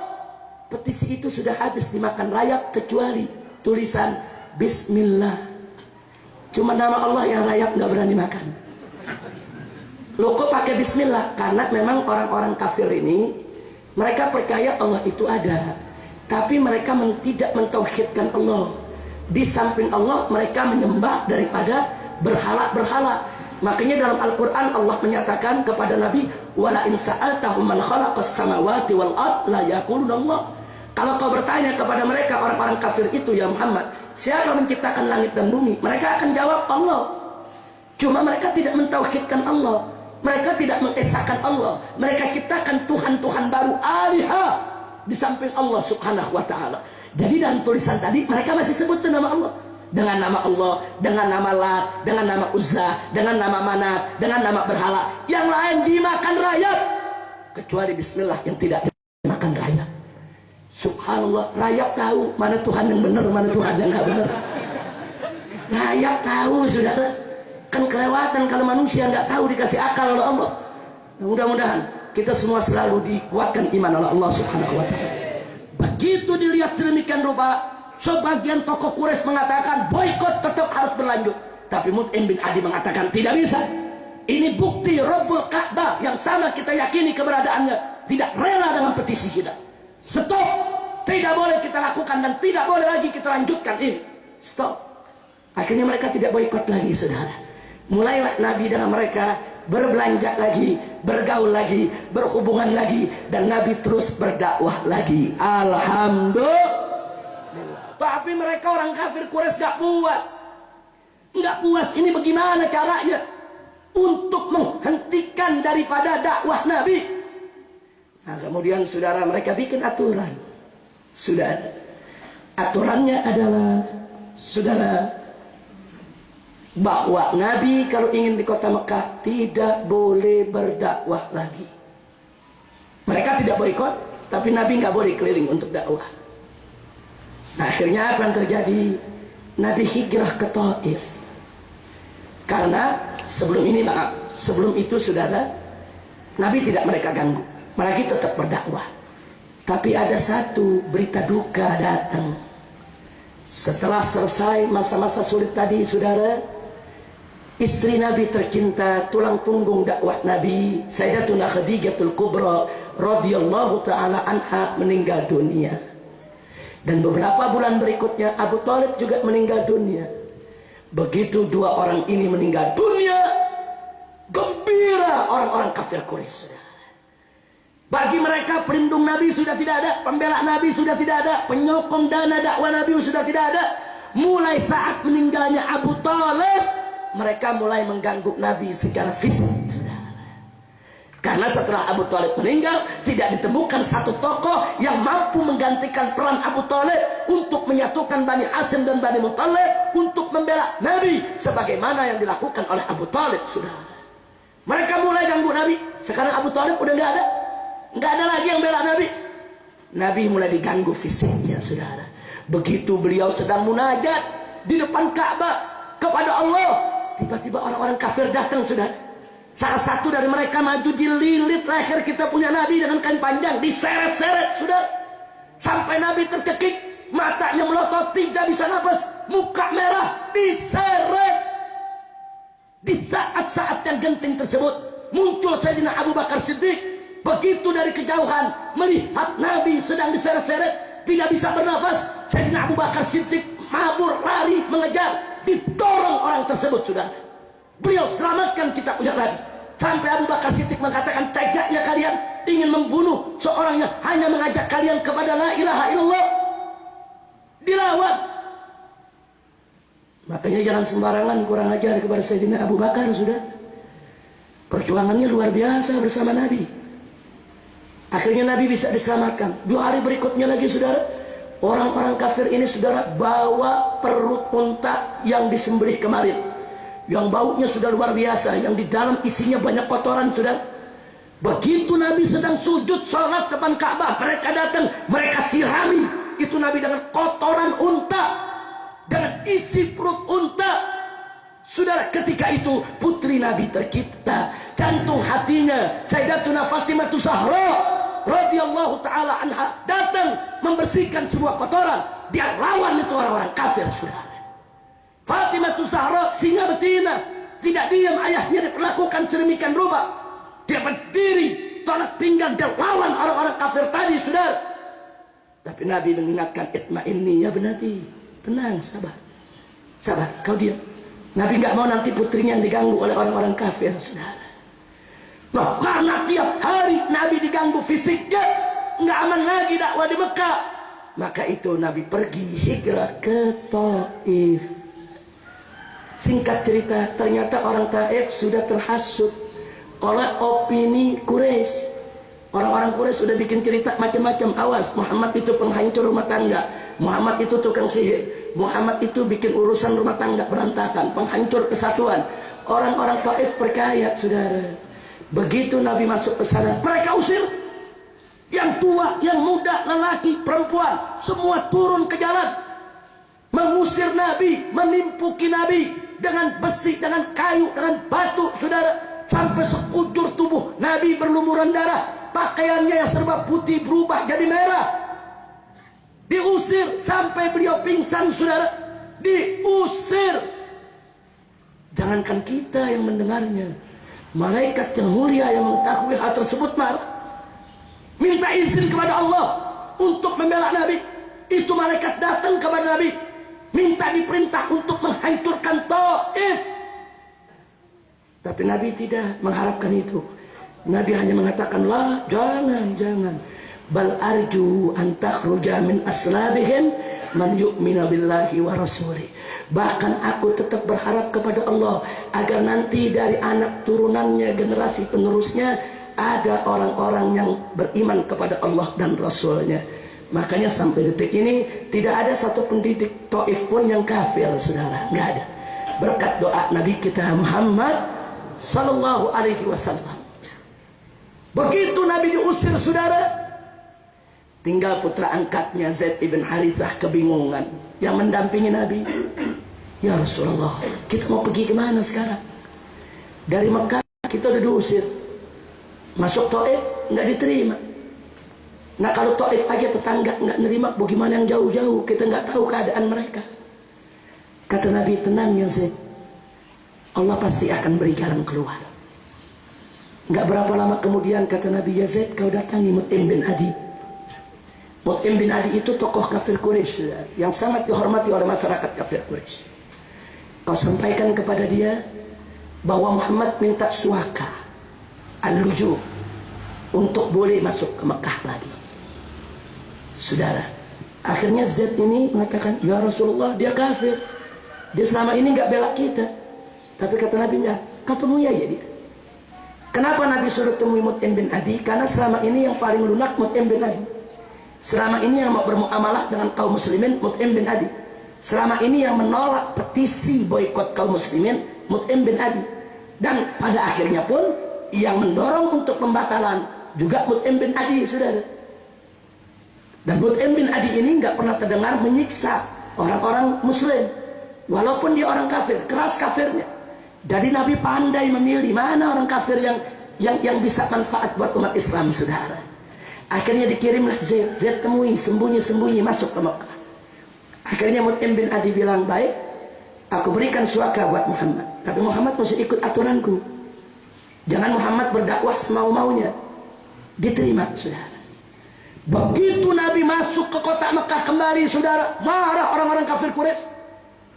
Petisi itu sudah habis dimakan rayap kecuali tulisan Bismillah. Cuma nama Allah yang rayap nggak berani makan. Loh kok pakai Bismillah? Karena memang orang-orang kafir ini, mereka percaya Allah itu ada, tapi mereka tidak mentauhidkan Allah. Di samping Allah, mereka menyembah daripada berhala-berhala. Makanya dalam Al-Quran Allah menyatakan kepada Nabi, wala in sa'altahum man khalaqas samawati wal ard la yaquluna Allah. Kalau kau bertanya kepada mereka orang-orang kafir itu, ya Muhammad, siapa menciptakan langit dan bumi? Mereka akan jawab Allah. Cuma mereka tidak mentauhidkan Allah. Mereka tidak mengesahkan Allah. Mereka ciptakan Tuhan-Tuhan baru, alihah, di samping Allah subhanahu wa ta'ala. Jadi dalam tulisan tadi mereka masih sebut nama Allah. Dengan nama Allah, dengan nama Lat, dengan nama Uzza, dengan nama Manat, dengan nama berhala. Yang lain dimakan rayap, kecuali Bismillah yang tidak dimakan rayap. Subhanallah, rayap tahu mana Tuhan yang benar, mana Tuhan yang gak benar. Rayap tahu, saudara. Kan kelewatan kalau manusia nggak tahu dikasih akal oleh Allah. Nah, mudah-mudahan kita semua selalu dikuatkan iman oleh Allah subhanahu wa ta'ala. Begitu dilihat sedemikian rupa, sebagian tokoh Quraisy mengatakan boikot tetap harus berlanjut. Tapi Mut'im bin Adi mengatakan tidak bisa. Ini bukti Rabbul Ka'bah yang sama kita yakini keberadaannya tidak rela dengan petisi kita. Stop. Tidak boleh kita lakukan dan tidak boleh lagi kita lanjutkan ini. Stop. Akhirnya mereka tidak boikot lagi, saudara. Mulailah Nabi dengan mereka berbelanja lagi, bergaul lagi, berhubungan lagi, dan Nabi terus berdakwah lagi. Alhamdulillah. Tapi mereka orang kafir Quraisy gak puas. Gak puas, ini bagaimana caranya untuk menghentikan daripada dakwah Nabi. Nah, kemudian saudara, mereka bikin aturan. Saudara, aturannya adalah, saudara, bahwa Nabi kalau ingin di kota Mekah tidak boleh berdakwah lagi. Mereka tidak boikot, tapi Nabi nggak boleh keliling untuk dakwah. Nah, akhirnya apa yang terjadi? Nabi hijrah ke Taif. Karena sebelum itu saudara, Nabi tidak mereka ganggu. Mereka tetap berdakwah. Tapi ada satu berita duka datang. Setelah selesai masa-masa sulit tadi, saudara, istri Nabi tercinta, tulang punggung dakwah Nabi, Sayyidatuna Khadijatul Kubra radhiyallahu taala anha meninggal dunia. Dan beberapa bulan berikutnya Abu Thalib juga meninggal dunia. Begitu dua orang ini meninggal dunia, gembira orang-orang kafir Quraisy. Bagi mereka pelindung Nabi sudah tidak ada, pembela Nabi sudah tidak ada, penyokong dana dakwah Nabi sudah tidak ada. Mulai saat meninggalnya Abu Thalib, mereka mulai mengganggu Nabi secara fisik. Karena setelah Abu Thalib meninggal, tidak ditemukan satu tokoh yang mampu menggantikan peran Abu Thalib untuk menyatukan Bani Hashim dan Bani Muthalib untuk membela Nabi sebagaimana yang dilakukan oleh Abu Thalib, saudara. Mereka mulai ganggu Nabi. Sekarang Abu Thalib udah nggak ada lagi yang bela Nabi. Nabi mulai diganggu fisiknya, saudara. Begitu beliau sedang munajat di depan Ka'bah kepada Allah, tiba-tiba orang-orang kafir datang, saudara. Salah satu dari mereka maju, dililit leher kita punya Nabi dengan kain panjang, diseret-seret, sudah sampai Nabi terkekik, matanya melotot, tidak bisa nafas, muka merah, diseret. Di saat-saat yang genting tersebut muncul Sayyidina Abu Bakar Siddiq. Begitu dari kejauhan melihat Nabi sedang diseret-seret, tidak bisa bernafas, Sayyidina Abu Bakar Siddiq mabur lari mengejar, didorong orang tersebut, sudah. Beliau selamatkan kita punya Nabi. Sampai Abu Bakar Siddiq mengatakan, tegaknya kalian ingin membunuh seorang yang hanya mengajak kalian kepada la ilaha illallah. Dilawan. Makanya jangan sembarangan kurang ajar kepada Sayyidina Abu Bakar, sudah. Perjuangannya luar biasa bersama Nabi. Akhirnya Nabi bisa diselamatkan. 2 hari berikutnya lagi, saudara, orang-orang kafir ini, saudara, bawa perut unta yang disembelih kemarin, yang baunya sudah luar biasa, yang di dalam isinya banyak kotoran, sudah. Begitu Nabi sedang sujud salat depan Ka'bah, mereka datang, mereka sirami itu Nabi dengan kotoran unta, dengan isi perut unta. Saudara, ketika itu putri Nabi tercipta, jantung hatinya Sayyidatuna Fatimah Zahra radhiyallahu taala anha datang membersihkan semua kotoran. Dia lawan itu orang-orang kafir, saudara. Fatimah Zahra singa betina, tidak diam ayahnya diperlakukan sedemikian rupa. Dia berdiri, tolak pinggang, dia lawan orang-orang kafir tadi, saudara. Tapi Nabi mengingatkan, itma'inni ya benati, tenang, sabar, sabar, kau diam. Nabi nggak mau nanti putrinya yang diganggu oleh orang-orang kafir, saudara. Nah, karena tiap hari Nabi diganggu fisiknya, nggak aman lagi dakwah di Mekah. Maka itu Nabi pergi hijrah ke Taif. Singkat cerita, ternyata orang Taif sudah terhasut oleh opini Quraisy. Orang-orang Quraisy sudah bikin cerita macam-macam. Awas, Muhammad itu penghancur rumah tangga, Muhammad itu tukang sihir, Muhammad itu bikin urusan rumah tangga berantakan, penghancur kesatuan. Orang-orang Taif percaya, saudara. Begitu Nabi masuk ke sana, mereka usir. Yang tua, yang muda, lelaki, perempuan, semua turun ke jalan, mengusir Nabi, menimpuki Nabi dengan besi, dengan kayu, dengan batu, saudara. Sampai sekujur tubuh Nabi berlumuran darah, pakaiannya yang serba putih berubah jadi merah. Diusir sampai beliau pingsan, saudara. Diusir. Jangankan kita yang mendengarnya, malaikat yang mulia yang mengetahui hal tersebut malah minta izin kepada Allah untuk membela Nabi. Itu malaikat datang kepada Nabi, minta diperintah untuk menghancurkan Taif. Tapi Nabi tidak mengharapkan itu. Nabi hanya mengatakan, lah, jangan. Bal arju an takhruja min aslabihim man yu'minu billahi wa rasulih. Bahkan aku tetap berharap kepada Allah agar nanti dari anak turunannya, generasi penerusnya, ada orang-orang yang beriman kepada Allah dan Rasulnya. Makanya sampai detik ini tidak ada satu pendidik Taif pun yang kafir, saudara. Nggak ada. berkat doa Nabi kita Muhammad sallallahu alaihi wasallam. Begitu Nabi diusir, saudara, tinggal putra angkatnya Zaid ibn Harithah kebingungan, yang mendampingi Nabi. Ya Rasulullah, kita mau pergi kemana sekarang? Dari Mekah kita udah diusir, masuk Taif nggak diterima. Nah kalau Taif aja tetangga nggak nerima, bagaimana yang jauh-jauh? Kita nggak tahu keadaan mereka. Kata Nabi, tenang ya Zaid, Allah pasti akan beri jalan keluar. Nggak berapa lama kemudian kata Nabi, ya Zaid, kau datangi Mut'im bin Adi. Mut'im bin Adi itu tokoh kafir Quraisy yang sangat dihormati oleh masyarakat kafir Quraisy. Kau sampaikan kepada dia bahwa Muhammad minta suaka al-luju untuk boleh masuk ke Mekah lagi. Saudara, akhirnya Zaid ini mengatakan, ya Rasulullah, dia kafir, dia selama ini nggak bela kita. Tapi kata Nabi, enggak, kau temui aja dia. Kenapa Nabi suruh temui Mut'im bin Adi? Karena selama ini yang paling lunak Mut'im bin Adi. Selama ini yang mau bermuamalah dengan kaum muslimin Mut'im bin Adi. Selama ini yang menolak petisi boikot kaum muslimin Mut'im bin Adi. Dan pada akhirnya pun yang mendorong untuk pembatalan juga Mut'im bin Adi, saudara. Dan Mut'im bin Adi ini nggak pernah terdengar menyiksa orang-orang muslim, walaupun dia orang kafir, keras kafirnya. Jadi Nabi pandai memilih mana orang kafir yang bisa manfaat buat umat Islam, saudara. Akhirnya dikirimlah Zaid. Zaid temui, sembunyi-sembunyi masuk ke Mekah. Akhirnya Mut'im bin Adi bilang, baik, aku berikan suaka buat Muhammad, tapi Muhammad mesti ikut aturanku. Jangan Muhammad berdakwah semau-maunya. Diterima, saudara. Begitu Nabi masuk ke kota Mekah kembali, saudara, marah orang-orang kafir Quraisy.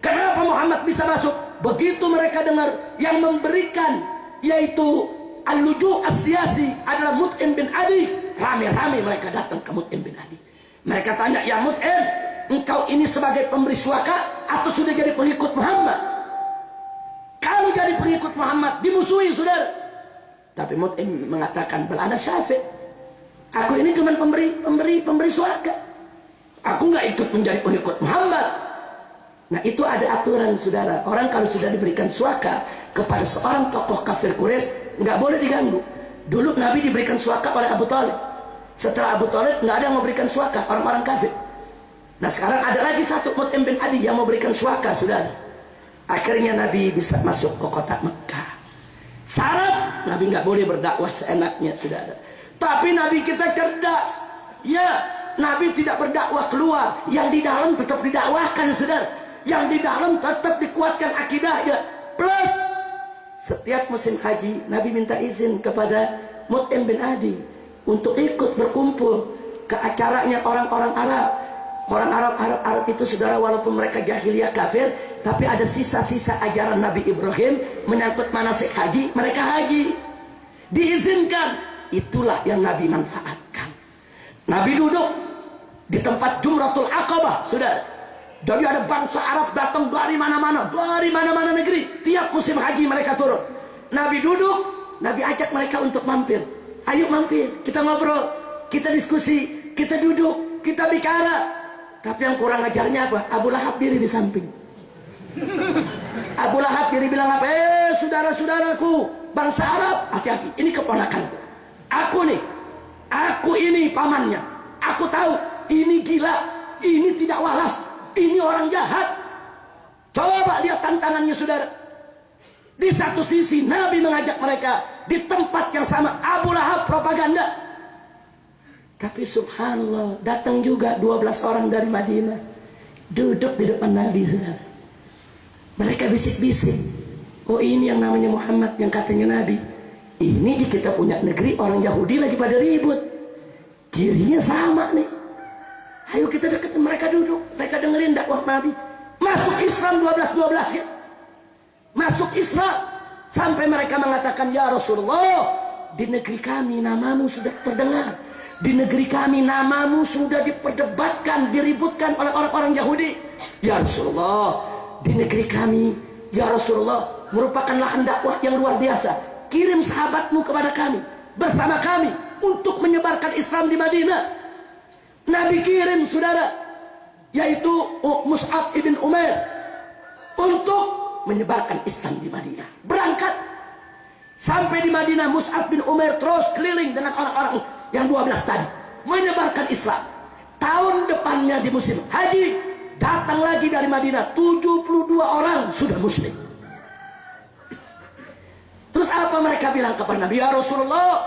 Kenapa Muhammad bisa masuk? Begitu mereka dengar yang memberikan, yaitu al-luju as-siyasi adalah Mut'im bin Adi, rame-rame mereka datang ke Mut'im bin Adi. Mereka tanya, ya Mut'im, engkau ini sebagai pemberi suaka atau sudah jadi pengikut Muhammad? Kalau jadi pengikut Muhammad dimusuhi, saudara. Tapi Mut'im mengatakan, bal ana syafi', aku ini cuma pemberi suaka, aku nggak ikut menjadi pengikut Muhammad. Nah itu ada aturan, saudara. Orang kalau sudah diberikan suaka kepada seorang tokoh kafir Quraisy nggak boleh diganggu. Dulu Nabi diberikan suaka oleh Abu Talib. Setelah Abu Talib nggak ada yang memberikan suaka orang-orang kafir. Nah sekarang ada lagi satu Mut'im bin Adi yang memberikan suaka, saudara. Akhirnya Nabi bisa masuk ke kota Mekah. Syarat Nabi nggak boleh berdakwah seenaknya, saudara. Tapi Nabi kita cerdas. Ya, Nabi tidak berdakwah keluar, yang di dalam tetap didakwahkan, saudara. Yang di dalam tetap dikuatkan akidahnya. Plus setiap musim haji Nabi minta izin kepada Mut'im bin Adi untuk ikut berkumpul ke acaranya orang-orang Arab. Orang Arab itu, saudara, walaupun mereka jahiliyah kafir, tapi ada sisa-sisa ajaran Nabi Ibrahim menyangkut manasik haji. Mereka haji, diizinkan. Itulah yang Nabi manfaatkan. Nabi duduk di tempat Jumratul Aqabah, saudara. Jadi ada bangsa Arab datang dari mana-mana negeri. Tiap musim haji mereka turun. Nabi duduk, Nabi ajak mereka untuk mampir. Ayo mampir, kita ngobrol, kita diskusi, kita duduk, kita bicara. Tapi yang kurang ajarnya apa? Abu Lahab diri di samping. Abu Lahab diri bilang apa? Saudara-saudaraku, bangsa Arab, hati-hati, ini keponakanku. Aku ini pamannya. Aku tahu, ini gila, ini tidak waras. Ini orang jahat. Coba lihat tantangannya, saudara. Di satu sisi Nabi mengajak mereka, di tempat yang sama Abu Lahab propaganda. Tapi subhanallah, datang juga 12 orang dari Madinah, duduk di depan Nabi, saudara. Mereka bisik-bisik, oh ini yang namanya Muhammad yang katanya Nabi. Ini di kita punya negeri orang Yahudi lagi pada ribut, cirinya sama nih. Ayo kita deketin, mereka duduk, mereka dengerin dakwah Nabi. Masuk Islam 12-12 ya. Masuk Islam sampai mereka mengatakan, ya Rasulullah, di negeri kami namamu sudah terdengar. Di negeri kami namamu sudah diperdebatkan, diributkan oleh orang-orang Yahudi. Ya Rasulullah, di negeri kami, ya Rasulullah, merupakan lahan dakwah yang luar biasa. Kirim sahabatmu kepada kami, bersama kami, untuk menyebarkan Islam di Madinah. Nabi kirim, saudara, yaitu Mus'ab ibn Umair, untuk menyebarkan Islam di Madinah. Berangkat sampai di Madinah, Mus'ab bin Umair terus keliling dengan orang-orang yang 12 tadi, menyebarkan Islam. Tahun depannya di musim haji, datang lagi dari Madinah 72 orang sudah muslim. Terus apa mereka bilang kepada Nabi? Ya Rasulullah,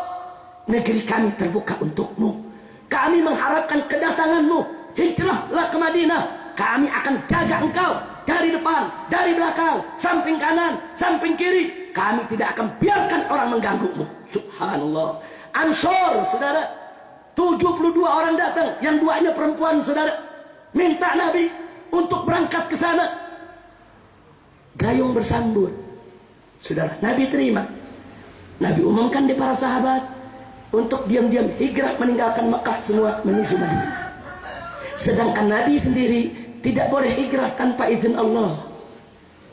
negeri kami terbuka untukmu. Kami mengharapkan kedatanganmu. Hijrahlah ke Madinah. Kami akan jaga engkau dari depan, dari belakang, samping kanan, samping kiri. Kami tidak akan biarkan orang mengganggumu. Subhanallah. Ansor, saudara, 72 orang datang, yang 2-nya perempuan, saudara. Minta Nabi untuk berangkat ke sana. Gayung bersambut. Saudara, Nabi terima. Nabi umumkan di para sahabat untuk diam-diam hijrah meninggalkan Mekah semua menuju Madinah. Sedangkan Nabi sendiri tidak boleh hijrah tanpa izin Allah.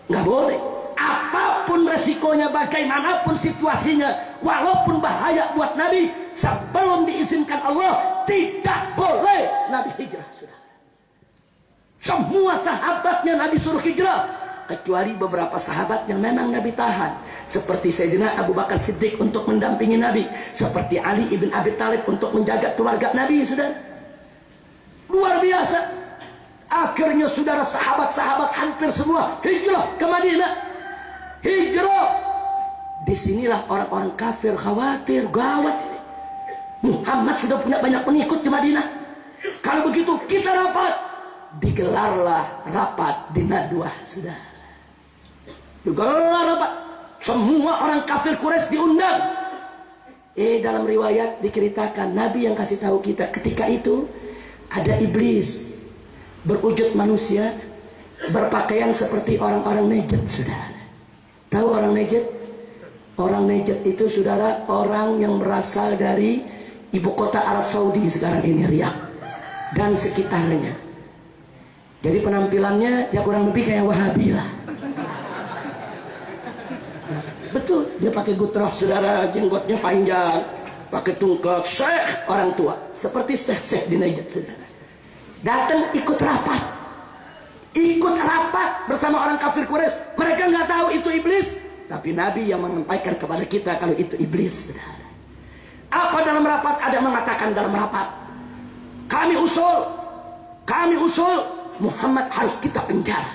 Nggak boleh. Apapun resikonya, bagaimanapun situasinya, walaupun bahaya buat Nabi, sebelum diizinkan Allah, tidak boleh Nabi hijrah. Saudara, semua sahabatnya Nabi suruh hijrah, kecuali beberapa sahabat yang memang Nabi tahan, seperti Sayyidina Abu Bakar Siddiq untuk mendampingi Nabi, seperti Ali ibn Abi Thalib untuk menjaga keluarga Nabi. Saudara, luar biasa. Akhirnya saudara, sahabat-sahabat hampir semua hijrah ke Madinah. Hijrah. Disinilah orang-orang kafir khawatir, gawat ini, Muhammad sudah punya banyak pengikut di Madinah. Kalau begitu kita rapat. Digelarlah rapat di Nadwah. Sudah digelar rapat. Semua orang kafir Quraisy diundang. Dalam riwayat diceritakan, Nabi yang kasih tahu kita ketika itu ada iblis berwujud manusia, berpakaian seperti orang-orang Najd. Saudara, tahu orang Najd? Orang Najd itu, saudara, orang yang berasal dari ibu kota Arab Saudi sekarang ini, Riyadh dan sekitarnya. Jadi penampilannya ya kurang lebih kayak Wahabi lah. Betul, dia pakai gutroh, saudara, jenggotnya panjang, pakai tungkok, syekh, orang tua, seperti syekh di Najd, saudara. Datang ikut rapat bersama orang kafir Quraisy. Mereka nggak tahu itu iblis, tapi Nabi yang menyampaikan kepada kita kalau itu iblis, saudara. Apa dalam rapat? Ada mengatakan dalam rapat, kami usul Muhammad harus kita penjara,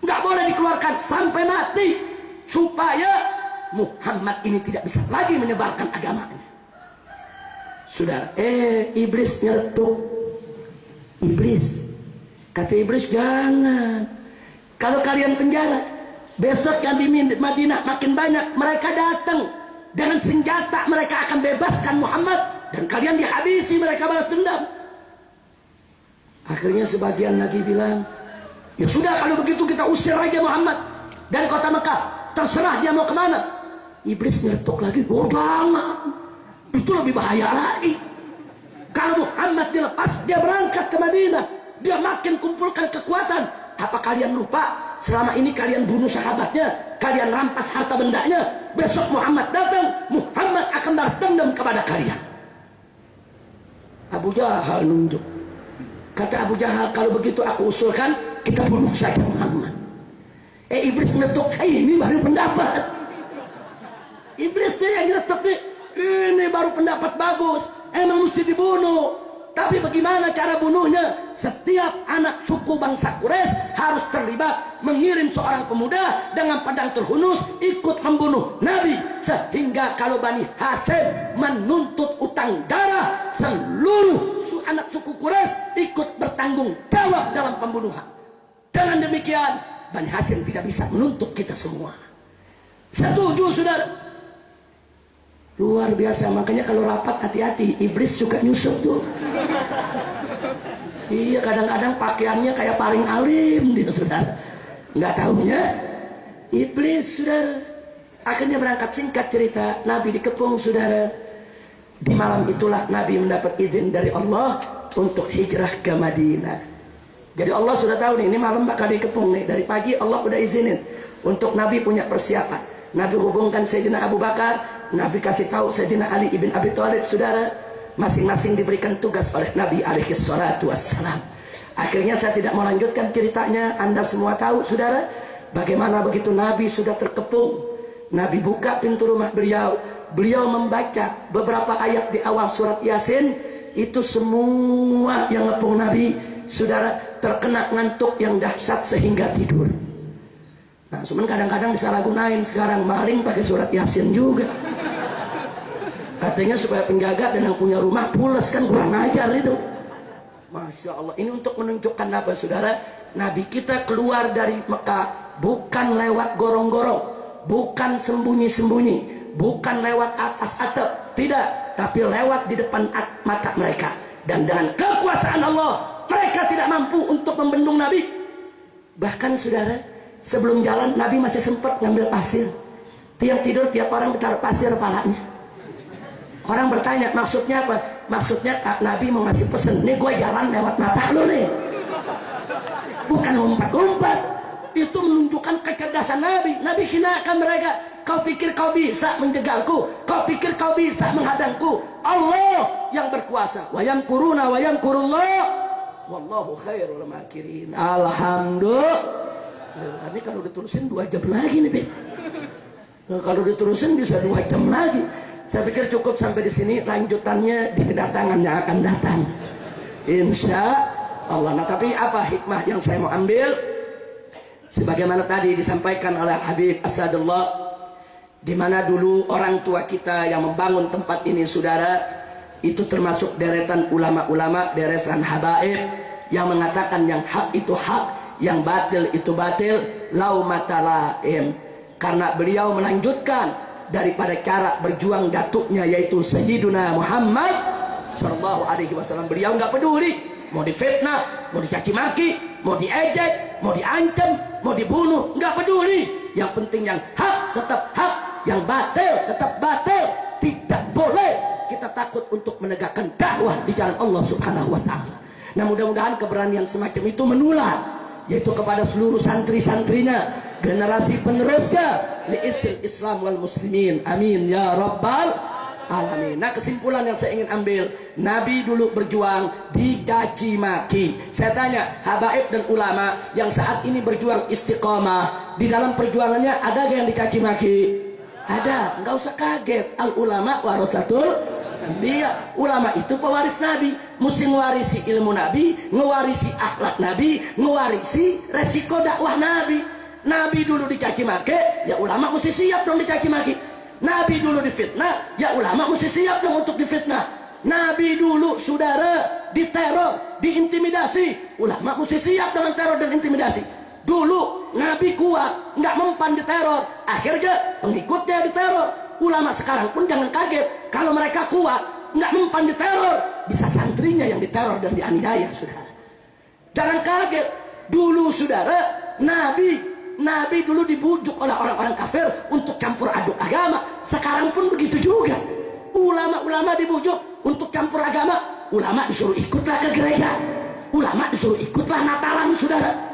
nggak boleh dikeluarkan sampai mati, supaya Muhammad ini tidak bisa lagi menyebarkan agamanya. Saudara, iblis nyeletuk. Iblis kata iblis, jangan, kalau kalian penjara, besok yang di Madinah makin banyak mereka datang dengan senjata, mereka akan bebaskan Muhammad dan kalian dihabisi, mereka balas dendam. Akhirnya sebagian lagi bilang, ya sudah, kalau begitu kita usir aja Muhammad dari kota Mekah, terserah dia mau kemana. Iblis nyeletuk lagi, oh jangan, itu lebih bahaya lagi. Kalau Muhammad dilepas, dia berangkat ke Madinah, dia makin kumpulkan kekuatan. Apa kalian lupa selama ini kalian bunuh sahabatnya, kalian rampas harta bendanya? Besok Muhammad datang, Muhammad akan balas dendam kepada kalian. Abu Jahal nunduk. Kata Abu Jahal, kalau begitu aku usulkan kita bunuh saja Muhammad. Iblis ngetuk, ini baru pendapat. Iblisnya yang ngetuk, ini baru pendapat bagus, emang mesti dibunuh. Tapi bagaimana cara bunuhnya? Setiap anak suku bangsa Quraisy harus terlibat, mengirim seorang pemuda dengan pedang terhunus ikut membunuh Nabi, sehingga kalau Bani Hashim menuntut utang darah, seluruh anak suku Quraisy ikut bertanggung jawab dalam pembunuhan. Dengan demikian Bani Hashim tidak bisa menuntut kita semua. Setuju, saudara? Luar biasa. Makanya kalau rapat hati-hati, iblis suka nyusup tuh. Iya, kadang-kadang pakaiannya kayak paling alim dia, saudara. Nggak tahunya iblis, saudara. Akhirnya berangkat. Singkat cerita, Nabi dikepung, saudara. Di malam itulah Nabi mendapat izin dari Allah untuk hijrah ke Madinah. Jadi Allah sudah tahu nih, ini malam bakal dikepung nih. Dari pagi Allah udah izinin untuk Nabi punya persiapan. Nabi hubungkan Sayyidina Abu Bakar, Nabi kasih tahu Sayyidina Ali ibn Abi Thalib, saudara. Masing-masing diberikan tugas oleh Nabi alaihi salatu wassalam. Akhirnya saya tidak mau lanjutkan ceritanya, Anda semua tahu, saudara. Bagaimana begitu Nabi sudah terkepung, Nabi buka pintu rumah beliau, beliau membaca beberapa ayat di awal surat Yasin. Itu semua yang ngepung Nabi, saudara, terkena ngantuk yang dahsyat sehingga tidur. Nah, cuman kadang-kadang disalahgunain sekarang, maling pakai surat Yasin juga. Katanya supaya penjaga dan yang punya rumah pules, kan kurang ajar itu. Masya Allah, ini untuk menunjukkan apa saudara? Nabi kita keluar dari Mekah bukan lewat gorong-gorong, bukan sembunyi-sembunyi, bukan lewat atas atap, tidak, tapi lewat di depan mata mereka. Dan dengan kekuasaan Allah, mereka tidak mampu untuk membendung Nabi. Bahkan saudara, sebelum jalan Nabi masih sempat ngambil pasir. Tiap tidur tiap orang ditaruh pasir kepalanya. Orang bertanya, maksudnya apa? Maksudnya Nabi mau ngasih pesan, nih gue jalan lewat mata lu nih. Bukan ngumpat-ngumpat. Itu menunjukkan kecerdasan Nabi. Nabi hinakan mereka. Kau pikir kau bisa menjegalku? Kau pikir kau bisa menghadangku? Allah yang berkuasa. Wa yamkuruna wa yamkurullah. Wallahu khairul makirin. Alhamdulillah. Ini kalau diterusin 2 jam lagi nih, Be. Kalau diterusin bisa 2 jam lagi. Saya pikir cukup sampai di sini, lanjutannya di kedatangan yang akan datang. Insya Allah. Nah, tapi apa hikmah yang saya mau ambil? Sebagaimana tadi disampaikan oleh Habib Asadullah, di mana dulu orang tua kita yang membangun tempat ini, saudara, itu termasuk deretan ulama-ulama, deresan habaib yang mengatakan yang hak itu hak, yang batil itu batil, lau matalaim. Karena beliau melanjutkan daripada cara berjuang datuknya, yaitu Sayyiduna Muhammad sallallahu alaihi wasallam. Beliau nggak peduli mau difitnah, mau dicaci maki, mau diejek, mau diancam, mau dibunuh, nggak peduli. Yang penting yang hak tetap hak, yang batil tetap batil. Tidak boleh kita takut untuk menegakkan dakwah di jalan Allah Subhanahu wa taala. Nah, mudah-mudahan keberanian semacam itu menular, yaitu kepada seluruh santri-santrinya, generasi penerusnya, liisil Islam wal muslimin, amin ya rabbal alamin. Nah, kesimpulan yang saya ingin ambil, Nabi dulu berjuang dicaci maki. Saya tanya, habaib dan ulama yang saat ini berjuang istiqomah, di dalam perjuangannya ada yang dicaci maki? Ada, nggak usah kaget. Al ulama warasatul dia, ulama itu pewaris Nabi, mesti mewarisi ilmu Nabi, ngewarisi akhlak Nabi, ngewarisi resiko dakwah Nabi. Nabi dulu dicaci maki, ya ulama mesti siap dong dicaci maki. Nabi dulu difitnah, ya ulama mesti siap dong untuk difitnah. Nabi dulu, saudara, diteror, diintimidasi, ulama mesti siap dengan teror dan intimidasi. Dulu Nabi kuat, nggak mempan diteror, akhirnya pengikutnya diteror. Ulama sekarang pun jangan kaget kalau mereka kuat, nggak mempan diteror, bisa santrinya yang diteror dan dianiaya, saudara. Jangan kaget. Dulu, saudara, Nabi dulu dibujuk oleh orang-orang kafir untuk campur aduk agama. Sekarang pun begitu juga. Ulama-ulama dibujuk untuk campur agama. Ulama disuruh ikutlah ke gereja. Ulama disuruh ikutlah Natalan, saudara.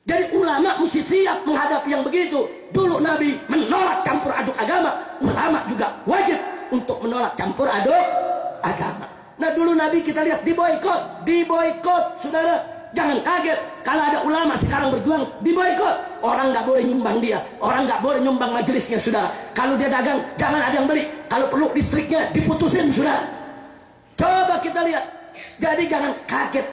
Jadi ulama mesti siap menghadapi yang begitu. Dulu Nabi menolak campur aduk agama. Ulama juga wajib untuk menolak campur aduk agama. Nah, dulu Nabi kita lihat diboikot, saudara. Jangan kaget kalau ada ulama sekarang berjuang diboikot. Orang nggak boleh nyumbang dia, orang nggak boleh nyumbang majelisnya, saudara. Kalau dia dagang, jangan ada yang beli. Kalau perlu listriknya diputusin, saudara. Coba kita lihat. Jadi jangan kaget.